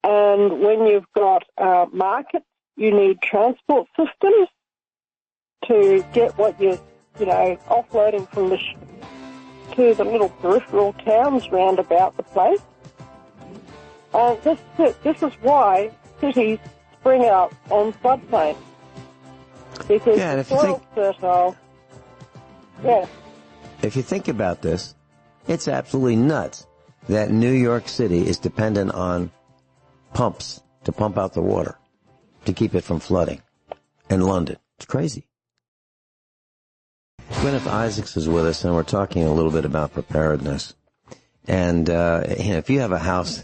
And when you've got markets, you need transport systems to get what you're, offloading from the ship to the little peripheral towns round about the place. This is why cities spring up on floodplains. Because the soil's fertile. Yeah. If you think about this, it's absolutely nuts that New York City is dependent on pumps to pump out the water to keep it from flooding. And London. It's crazy. Guineith Isaacs is with us, and we're talking a little bit about preparedness. And if you have a house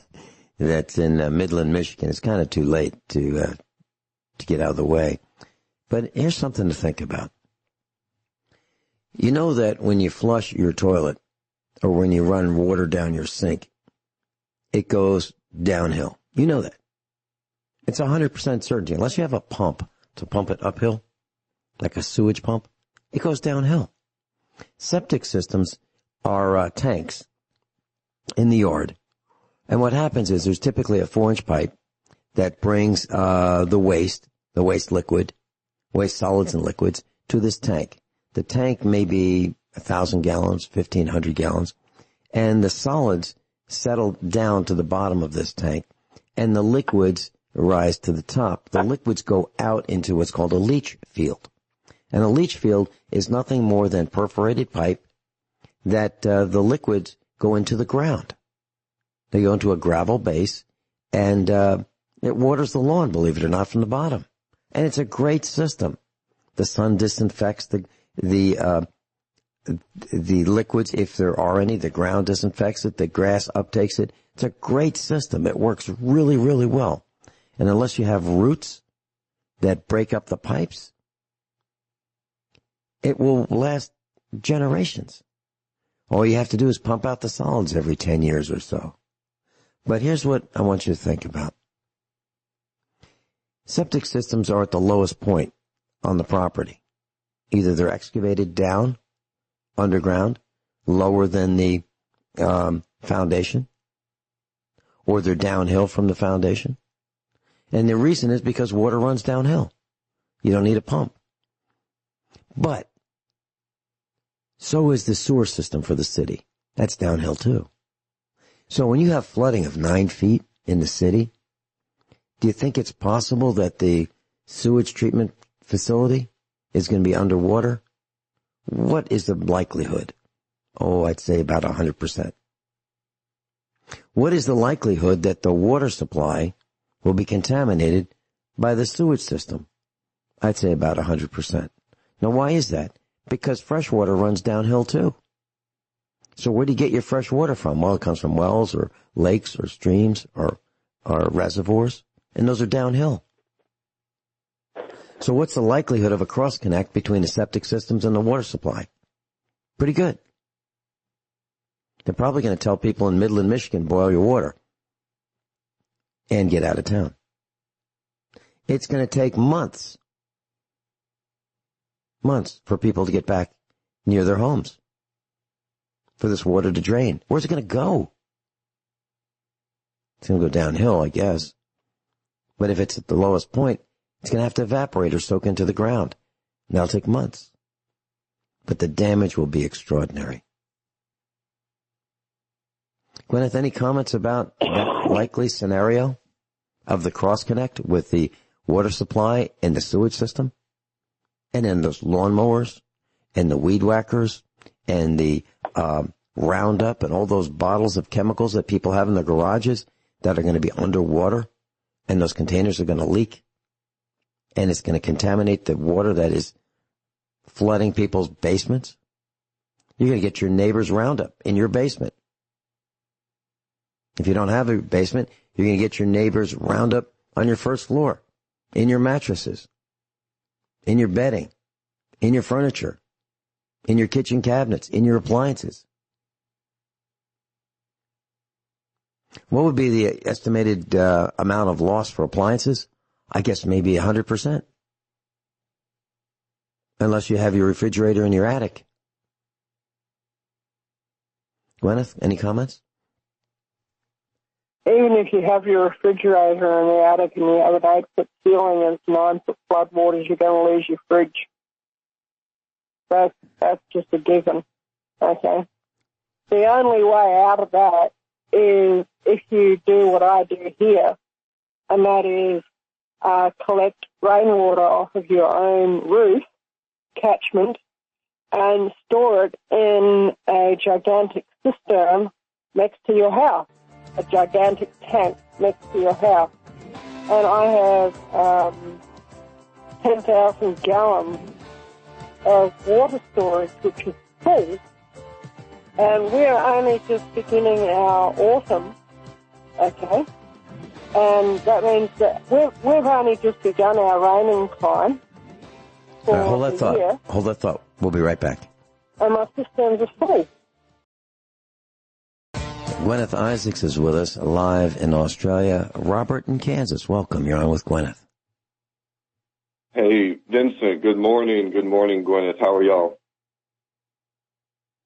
that's in Midland, Michigan, it's kind of too late to get out of the way. But here's something to think about. You know that when you flush your toilet or when you run water down your sink, it goes downhill. You know that. It's 100% certainty. Unless you have a pump to pump it uphill, like a sewage pump, it goes downhill. Septic systems are tanks in the yard. And what happens is there's typically a 4-inch pipe that brings the waste liquid, waste solids and liquids, to this tank. The tank may be 1,000 gallons, 1,500 gallons, and the solids settle down to the bottom of this tank, and the liquids rise to the top. The liquids go out into what's called a leach field. And a leach field is nothing more than perforated pipe that the liquids go into the ground. They go into a gravel base, and it waters the lawn, believe it or not, from the bottom. And it's a great system. The sun disinfects the liquids, if there are any. The ground disinfects it. The grass uptakes it. It's a great system. It works really, really well. And unless you have roots that break up the pipes, it will last generations. All you have to do is pump out the solids every 10 years or so. But here's what I want you to think about. Septic systems are at the lowest point on the property. Either they're excavated down, underground, lower than the foundation, or they're downhill from the foundation. And the reason is because water runs downhill. You don't need a pump. But so is the sewer system for the city. That's downhill too. So when you have flooding of 9 feet in the city, do you think it's possible that the sewage treatment facility is going to be underwater? What is the likelihood? Oh, I'd say about 100%. What is the likelihood that the water supply will be contaminated by the sewage system? I'd say about 100%. Now, why is that? Because fresh water runs downhill too. So where do you get your fresh water from? Well, it comes from wells or lakes or streams or reservoirs, and those are downhill. So what's the likelihood of a cross-connect between the septic systems and the water supply? Pretty good. They're probably going to tell people in Midland, Michigan, boil your water and get out of town. It's going to take months for people to get back near their homes, for this water to drain. Where's it going to go? It's going to go downhill, I guess. But if it's at the lowest point, it's going to have to evaporate or soak into the ground. And that'll take months. But the damage will be extraordinary. Gwyneth, any comments about that likely scenario of the cross-connect with the water supply and the sewage system? And then those lawnmowers and the weed whackers and the Roundup and all those bottles of chemicals that people have in their garages that are going to be underwater, and those containers are going to leak, and it's going to contaminate the water that is flooding people's basements. You're going to get your neighbor's Roundup in your basement. If you don't have a basement, you're going to get your neighbor's Roundup on your first floor, in your mattresses, in your bedding, in your furniture, in your kitchen cabinets, in your appliances. What would be the estimated amount of loss for appliances? I guess maybe 100%. Unless you have your refrigerator in your attic. Gwyneth, any comments? Even if you have your refrigerator in the attic and you have an 8-foot ceiling and 9-foot floodwaters, you're going to lose your fridge. That's just a given. Okay? The only way out of that is if you do what I do here, and that is collect rainwater off of your own roof, catchment, and store it in a gigantic cistern next to your house, a gigantic tank next to your house. And I have 10,000 gallons of water storage, which is full. And we're only just beginning our autumn, okay? And that means that we've only just begun our raining time. Hold that thought. Hold that thought. We'll be right back. And my systems are full. Guineith Isaacs is with us live in Australia. Robert in Kansas, welcome. You're on with Guineith. Hey, Vincent. Good morning. Good morning, Guineith. How are y'all?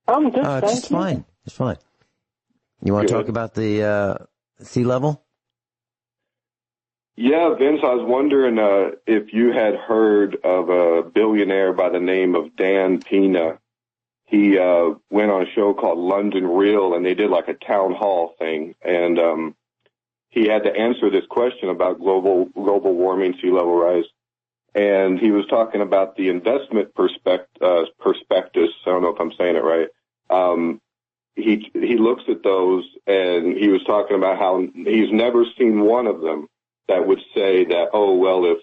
I'm good, it's just fine. It's fine. You want to talk about the sea level? Yeah, Vince, I was wondering if you had heard of a billionaire by the name of Dan Pena. He went on a show called London Real, and they did like a town hall thing, and he had to answer this question about global warming, sea level rise. And he was talking about the investment prospectus. I don't know if I'm saying it right. He looks at those, and he was talking about how he's never seen one of them that would say that, oh, well, if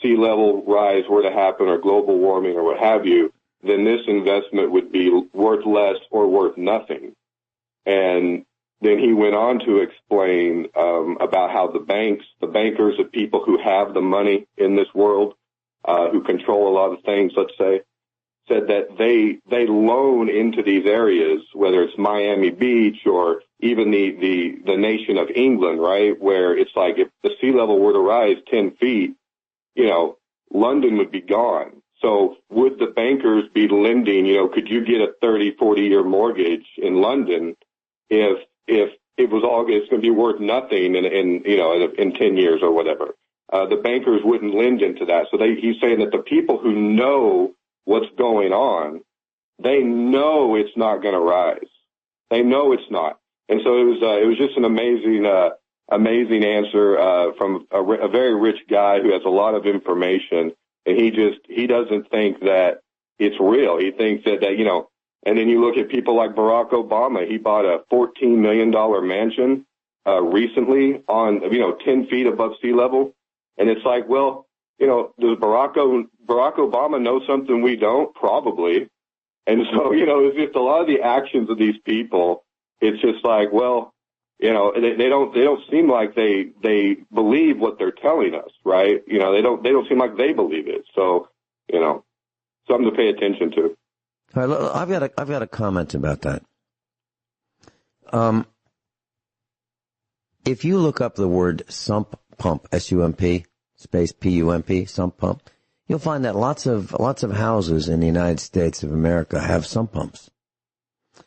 sea level rise were to happen or global warming or what have you, then this investment would be worth less or worth nothing. And then he went on to explain about how the bankers, the people who have the money in this world, who control a lot of things, let's say, said that they loan into these areas, whether it's Miami Beach or even the nation of England, right, where it's like if the sea level were to rise 10 feet, London would be gone. So would the bankers be lending, could you get a 30, 40-year mortgage in London if it was all, it's going to be worth nothing in 10 years or whatever? The bankers wouldn't lend into that. So he's saying that the people who know what's going on, they know it's not going to rise. They know it's not. And so it was just an amazing answer from a very rich guy who has a lot of information, and he doesn't think that it's real. He thinks that and then you look at people like Barack Obama. He bought a $14 million mansion recently on 10 feet above sea level, and it's like, well, does Barack Obama know something we don't? Probably. And so, it's just a lot of the actions of these people. It's just like, well, they don't seem like they believe what they're telling us, right? They don't seem like they believe it. So, something to pay attention to. All right, I've got a comment about that. If you look up the word sump pump, S-U-M-P, space P-U-M-P, sump pump, you'll find that lots of houses in the United States of America have sump pumps.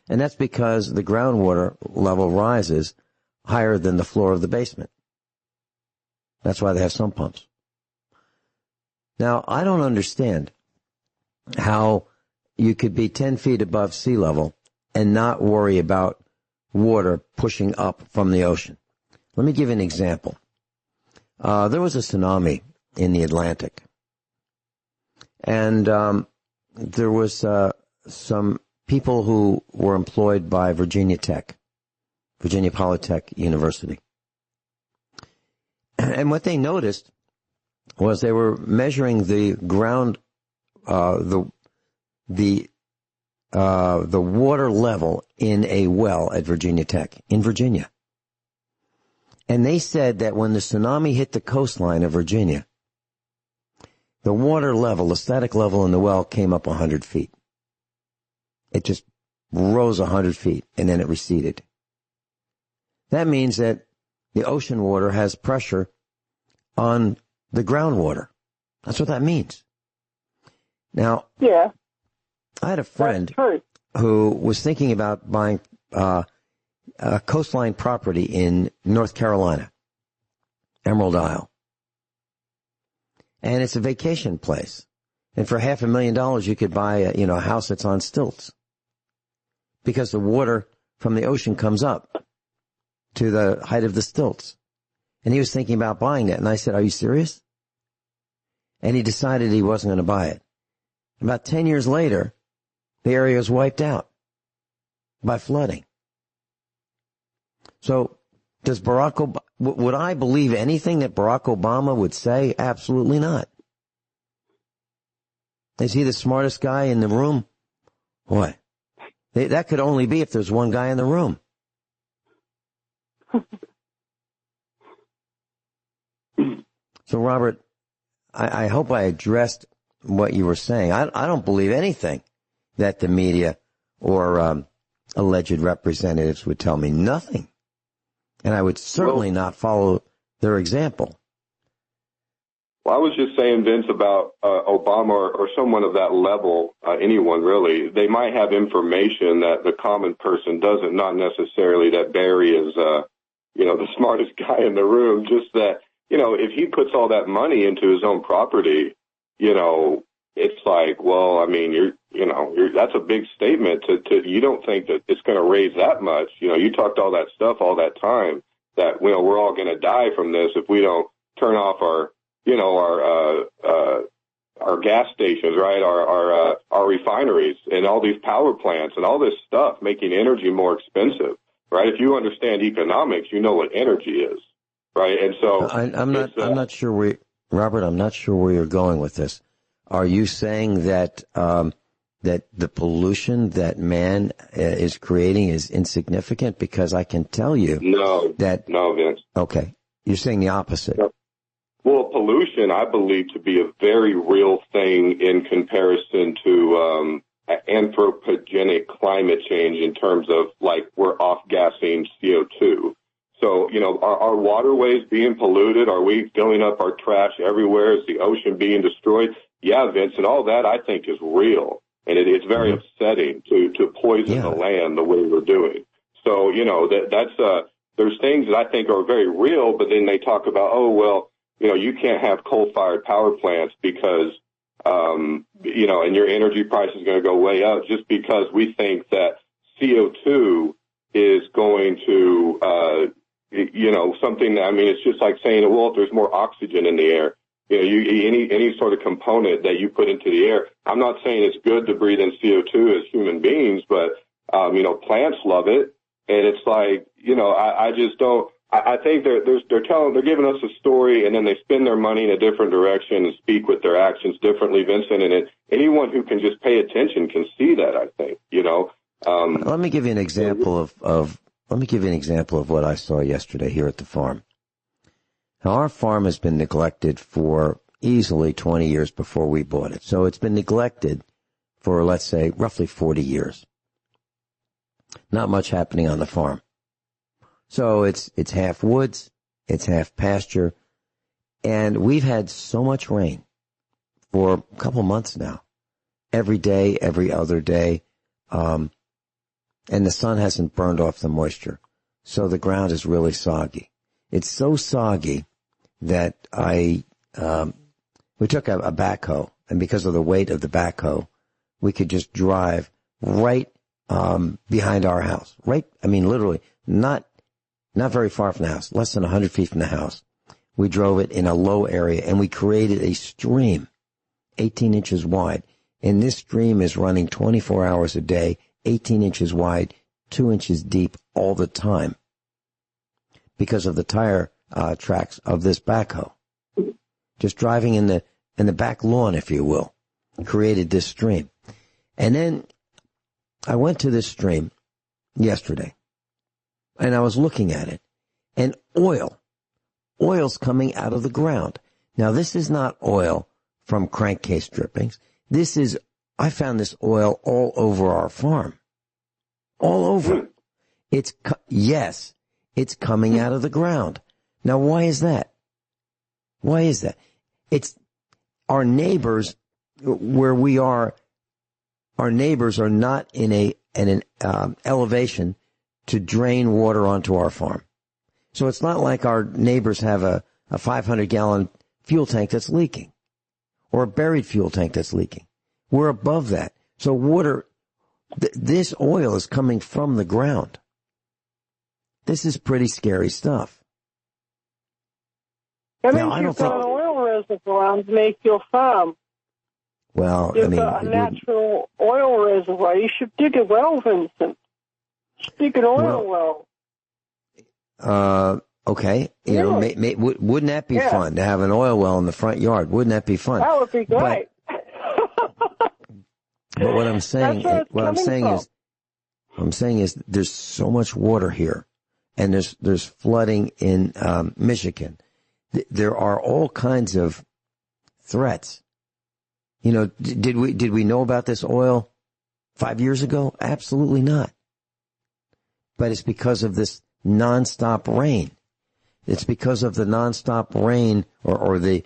And that's because the groundwater level rises higher than the floor of the basement. That's why they have sump pumps. Now, I don't understand how you could be 10 feet above sea level and not worry about water pushing up from the ocean. Let me give you an example. There was a tsunami in the Atlantic. And there was some people who were employed by Virginia Polytech University. And what they noticed was they were measuring the ground, the water level in a well at Virginia Tech, in Virginia. And they said that when the tsunami hit the coastline of Virginia, the water level, the static level in the well came up 100 feet. It just rose 100 feet, and then it receded. That means that the ocean water has pressure on the groundwater. That's what that means. Now, yeah, I had a friend who was thinking about buying a coastline property in North Carolina, Emerald Isle. And it's a vacation place. And for $500,000, you could buy a house that's on stilts. Because the water from the ocean comes up to the height of the stilts. And he was thinking about buying that. And I said, are you serious? And he decided he wasn't going to buy it. About 10 years later, the area was wiped out by flooding. So does Barack Obama, would I believe anything that Barack Obama would say? Absolutely not. Is he the smartest guy in the room? What? That could only be if there's one guy in the room. So, Robert, I hope I addressed what you were saying. I don't believe anything that the media or alleged representatives would tell me. Nothing. And I would certainly not follow their example. Well, I was just saying, Vince, about Obama or someone of that level, anyone really, they might have information that the common person doesn't, not necessarily that Barry is, the smartest guy in the room, just that, if he puts all that money into his own property, it's like, well, I mean, that's a big statement you don't think that it's going to raise that much. You talked all that stuff all that time that, we're all going to die from this if we don't turn off our gas stations, right? Our refineries and all these power plants and all this stuff making energy more expensive, right? If you understand economics, you know what energy is, right? And so I'm not sure Robert, I'm not sure where you're going with this. Are you saying that that the pollution that man is creating is insignificant? Because I can tell you no, Vince. Okay, you're saying the opposite. No. Well, pollution, I believe, to be a very real thing in comparison to anthropogenic climate change in terms of, like, we're off-gassing CO2. So, are waterways being polluted? Are we filling up our trash everywhere? Is the ocean being destroyed? Yeah, Vince, and all that I think is real. And it's very upsetting to poison the land the way we're doing. So, there's things that I think are very real, but then they talk about, you can't have coal-fired power plants because, and your energy price is going to go way up just because we think that CO2 is going to, something that, it's just like saying, well, if there's more oxygen in the air, any sort of component that you put into the air. I'm not saying it's good to breathe in CO2 as human beings, but, plants love it. And it's like, I just don't. I think they're giving us a story, and then they spend their money in a different direction and speak with their actions differently, Vincent. And anyone who can just pay attention can see that. I think, Let me give you an example of what I saw yesterday here at the farm. Now, our farm has been neglected for easily 20 years before we bought it. So it's been neglected for, let's say, roughly 40 years. Not much happening on the farm. So it's half woods, it's half pasture, and we've had so much rain for a couple months now. Every day, every other day, and the sun hasn't burned off the moisture. So the ground is really soggy. It's so soggy that we took a backhoe, and because of the weight of the backhoe, we could just drive right behind our house. Right, I mean, literally, not very far from the house, less than 100 feet from the house. We drove it in a low area, and we created a stream 18 inches wide. And this stream is running 24 hours a day, 18 inches wide, 2 inches deep all the time because of the tire tracks of this backhoe. Just driving in the back lawn, if you will, created this stream. And then I went to this stream yesterday, and I was looking at it, and oil's coming out of the ground. Now, this is not oil from crankcase drippings. I found this oil all over our farm. All over. Yes, it's coming out of the ground. Now, why is that? Why is that? It's our neighbors where we are. Our neighbors are not in an elevation to drain water onto our farm. So it's not like our neighbors have a 500-gallon fuel tank that's leaking or a buried fuel tank that's leaking. We're above that. So water, this oil is coming from the ground. This is pretty scary stuff. That means you've got an oil reservoir underneath your farm. Well, You've got a natural oil reservoir. You should dig a well, Vincent. Dig an oil well. Okay. You know, wouldn't that be fun to have an oil well in the front yard? Wouldn't that be fun? That would be great. But what I'm saying, is there's so much water here, and there's flooding in Michigan. There are all kinds of threats. You know, did we know about this oil 5 years ago? Absolutely not. But it's because of this nonstop rain. It's because of the nonstop rain or the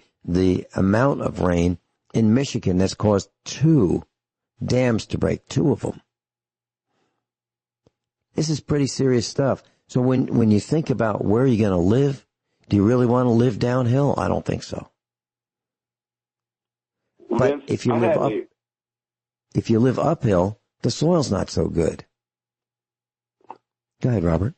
amount of rain in Michigan that's caused 2 dams to break, 2 of them. This is pretty serious stuff. So when you think about where you're going to live, do you really want to live downhill? I don't think so. But if you live uphill, the soil's not so good. Go ahead, Robert.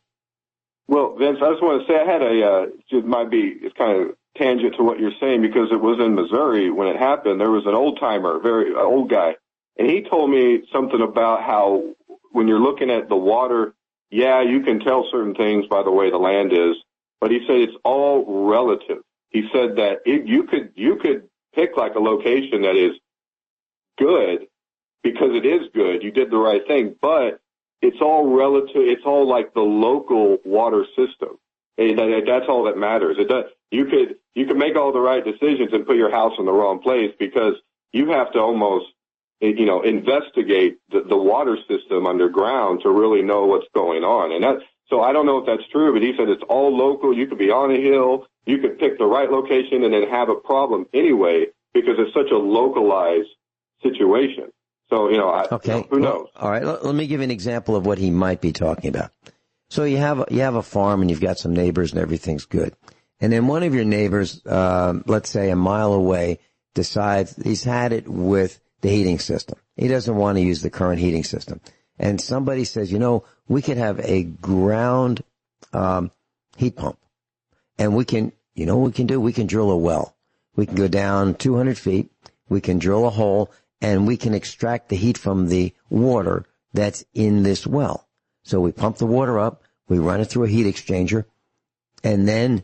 Well, Vince, I just want to say I had it's kind of tangent to what you're saying, because it was in Missouri when it happened. There was an old timer, very old guy, and he told me something about how when you're looking at the water, you can tell certain things by the way the land is, but he said it's all relative. He said that you could pick like a location that is good because it is good. You did the right thing, but it's all relative. It's all like the local water system. That's all that matters. You could make all the right decisions and put your house in the wrong place because you have to almost, investigate the water system underground to really know what's going on. So I don't know if that's true, but he said it's all local. You could be on a hill. You could pick the right location and then have a problem because it's such a localized situation. So, who knows? All right. Let me give you an example of what he might be talking about. So you have a farm and you've got some neighbors and everything's good. And then one of your neighbors, let's say a mile away, decides he's had it with the heating system. He doesn't want to use the current heating system. And somebody says, we could have a ground heat pump. And we can, what we can do? We can drill a well. We can go down 200 feet. We can drill a hole. And we can extract the heat from the water that's in this well. So we pump the water up, we run it through a heat exchanger, and then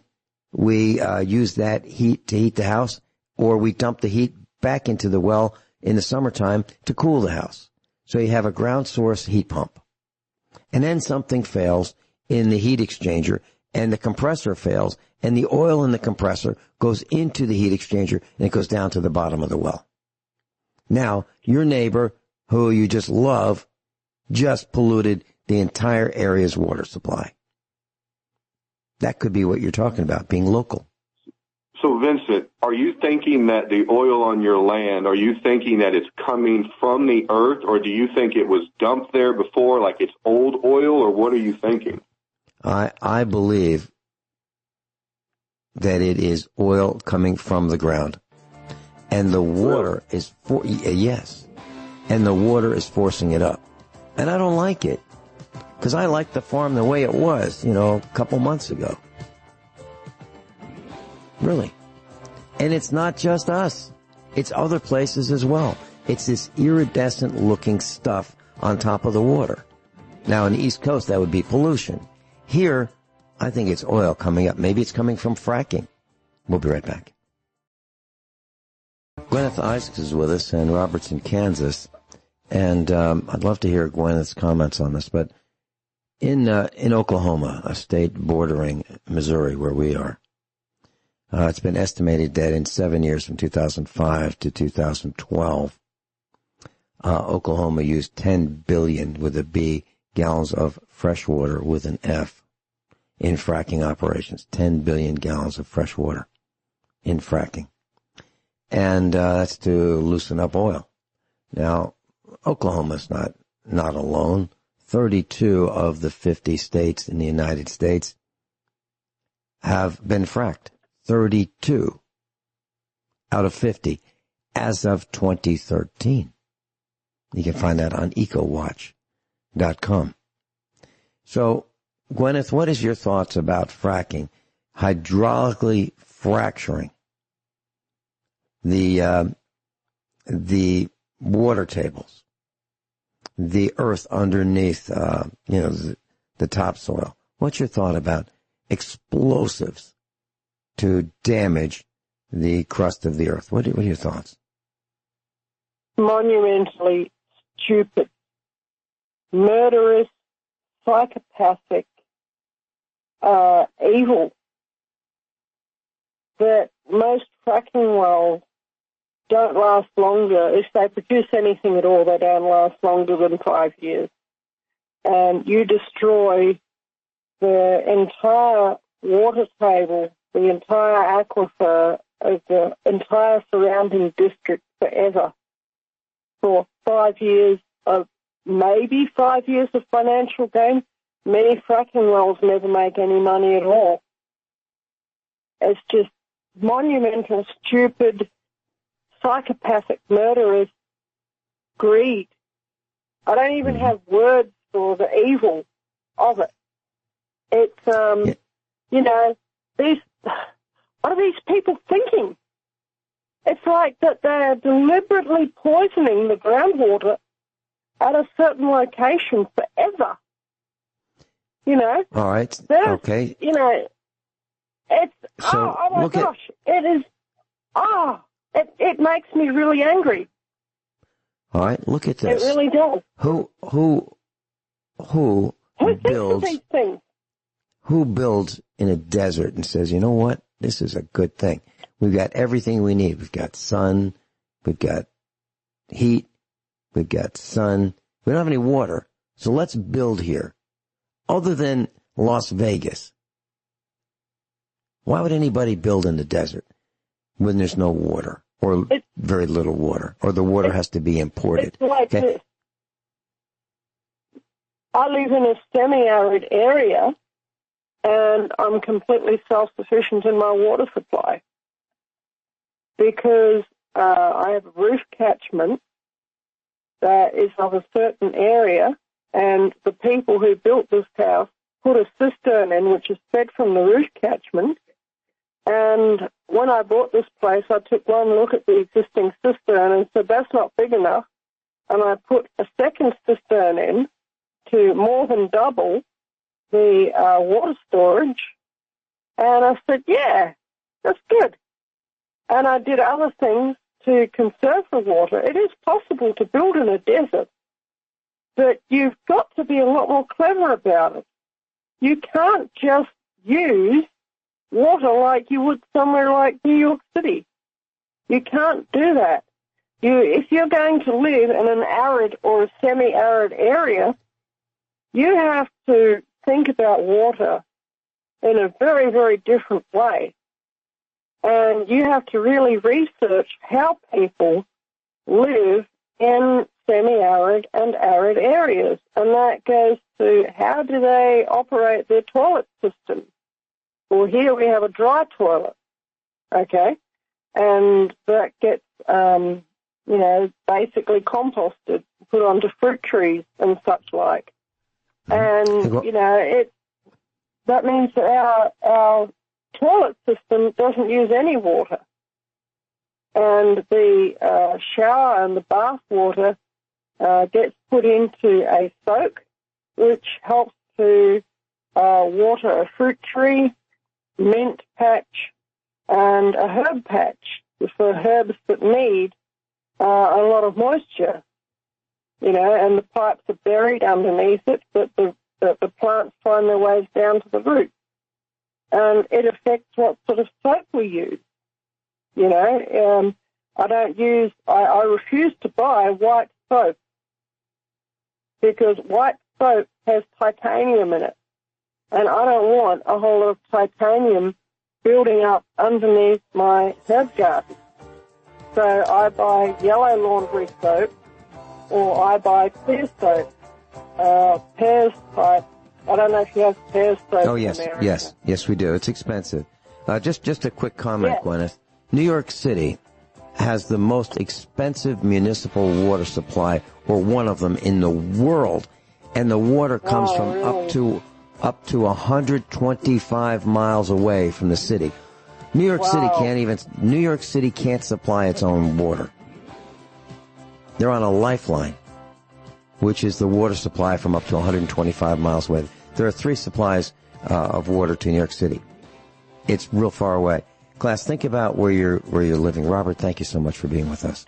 we use that heat to heat the house, or we dump the heat back into the well in the summertime to cool the house. So you have a ground source heat pump. And then something fails in the heat exchanger, and the compressor fails, and the oil in the compressor goes into the heat exchanger, and it goes down to the bottom of the well. Now, your neighbor, who you just love, just polluted the entire area's water supply. That could be what you're talking about, being local. So, Vincent, are you thinking that the oil on your land, are you thinking that it's coming from the earth, or do you think it was dumped there before, like it's old oil, or what are you thinking? I believe that it is oil coming from the ground. And the water is, yes, and the water is forcing it up. And I don't like it, because I like the farm the way it was, a couple months ago. Really. And it's not just us. It's other places as well. It's this iridescent-looking stuff on top of the water. Now, on the East Coast, that would be pollution. Here, I think it's oil coming up. Maybe it's coming from fracking. We'll be right back. Guineith Isaacs is with us, and Robert's in Kansas. And I'd love to hear Gwyneth's comments on this. But in Oklahoma, a state bordering Missouri, where we are, it's been estimated that in 7 years, from 2005 to 2012, Oklahoma used 10 billion with a B gallons of fresh water with an F in fracking operations. 10 billion gallons of fresh water in fracking. And that's to loosen up oil. Now, Oklahoma's not alone. 32 of the 50 states in the United States have been fracked. 32 out of 50 as of 2013. You can find that on ecowatch.com. So, Guineith, what is your thoughts about fracking? Hydraulically fracturing the water tables, the earth underneath, the topsoil. What's your thought about explosives to damage the crust of the earth? What are your thoughts? Monumentally stupid, murderous, psychopathic, evil. That most fracking wells don't last longer. If they produce anything at all, they don't last longer than 5 years. And you destroy the entire water table, the entire aquifer of the entire surrounding district forever for 5 years of, maybe 5 years of financial gain. Many fracking wells never make any money at all. It's just monumental, stupid, psychopathic, murderous greed. I don't even have words for the evil of it. It's, what are these people thinking? It's like that they're deliberately poisoning the groundwater at a certain location forever. All right. Okay. It's, so oh my gosh, it is, it makes me really angry. All right, look at this. It really does. Who builds these things? Who builds in a desert and says, you know what, this is a good thing. We've got everything we need. We've got sun, we've got heat, we've got sun. We don't have any water, so let's build here. Other than Las Vegas, why would anybody build in the desert when there's no water or very little water, or the water has to be imported? It's like this. I live in a semi-arid area, and I'm completely self-sufficient in my water supply because I have a roof catchment that is of a certain area, and the people who built this house put a cistern in which is fed from the roof catchment. And when I bought this place, I took one look at the existing cistern and said, that's not big enough. And I put a second cistern in to more than double the water storage. And I said, yeah, that's good. And I did other things to conserve the water. It is possible to build in a desert, but you've got to be a lot more clever about it. You can't just use water like you would somewhere like New York City. You can't do that. If you're going to live in an arid or a semi-arid area, you have to think about water in a very, very different way. And you have to really research how people live in semi-arid and arid areas. And that goes to how do they operate their toilet system. Well, here we have a dry toilet, okay? And that gets, basically composted, put onto fruit trees and such like. And, that means that our toilet system doesn't use any water. And the shower and the bath water gets put into a soak, which helps to water a fruit tree, mint patch, and a herb patch for herbs that need a lot of moisture, and the pipes are buried underneath it, but the plants find their ways down to the root. And it affects what sort of soap we use. I refuse to buy white soap because white soap has titanium in it. And I don't want a whole lot of titanium building up underneath my herb garden. So I buy yellow laundry soap or I buy clear soap, Pears type. I don't know if you have Pears soap. Oh, yes, in America. yes, we do. It's expensive. Just a quick comment, yeah. Guineith. New York City has the most expensive municipal water supply, or one of them in the world, and the water comes from really? up to 125 miles away from the city. New York City can't supply its own water. They're on a lifeline, which is the water supply from up to 125 miles away. There are 3 supplies of water to New York City. It's real far away. Class, think about where you're living. Robert, thank you so much for being with us.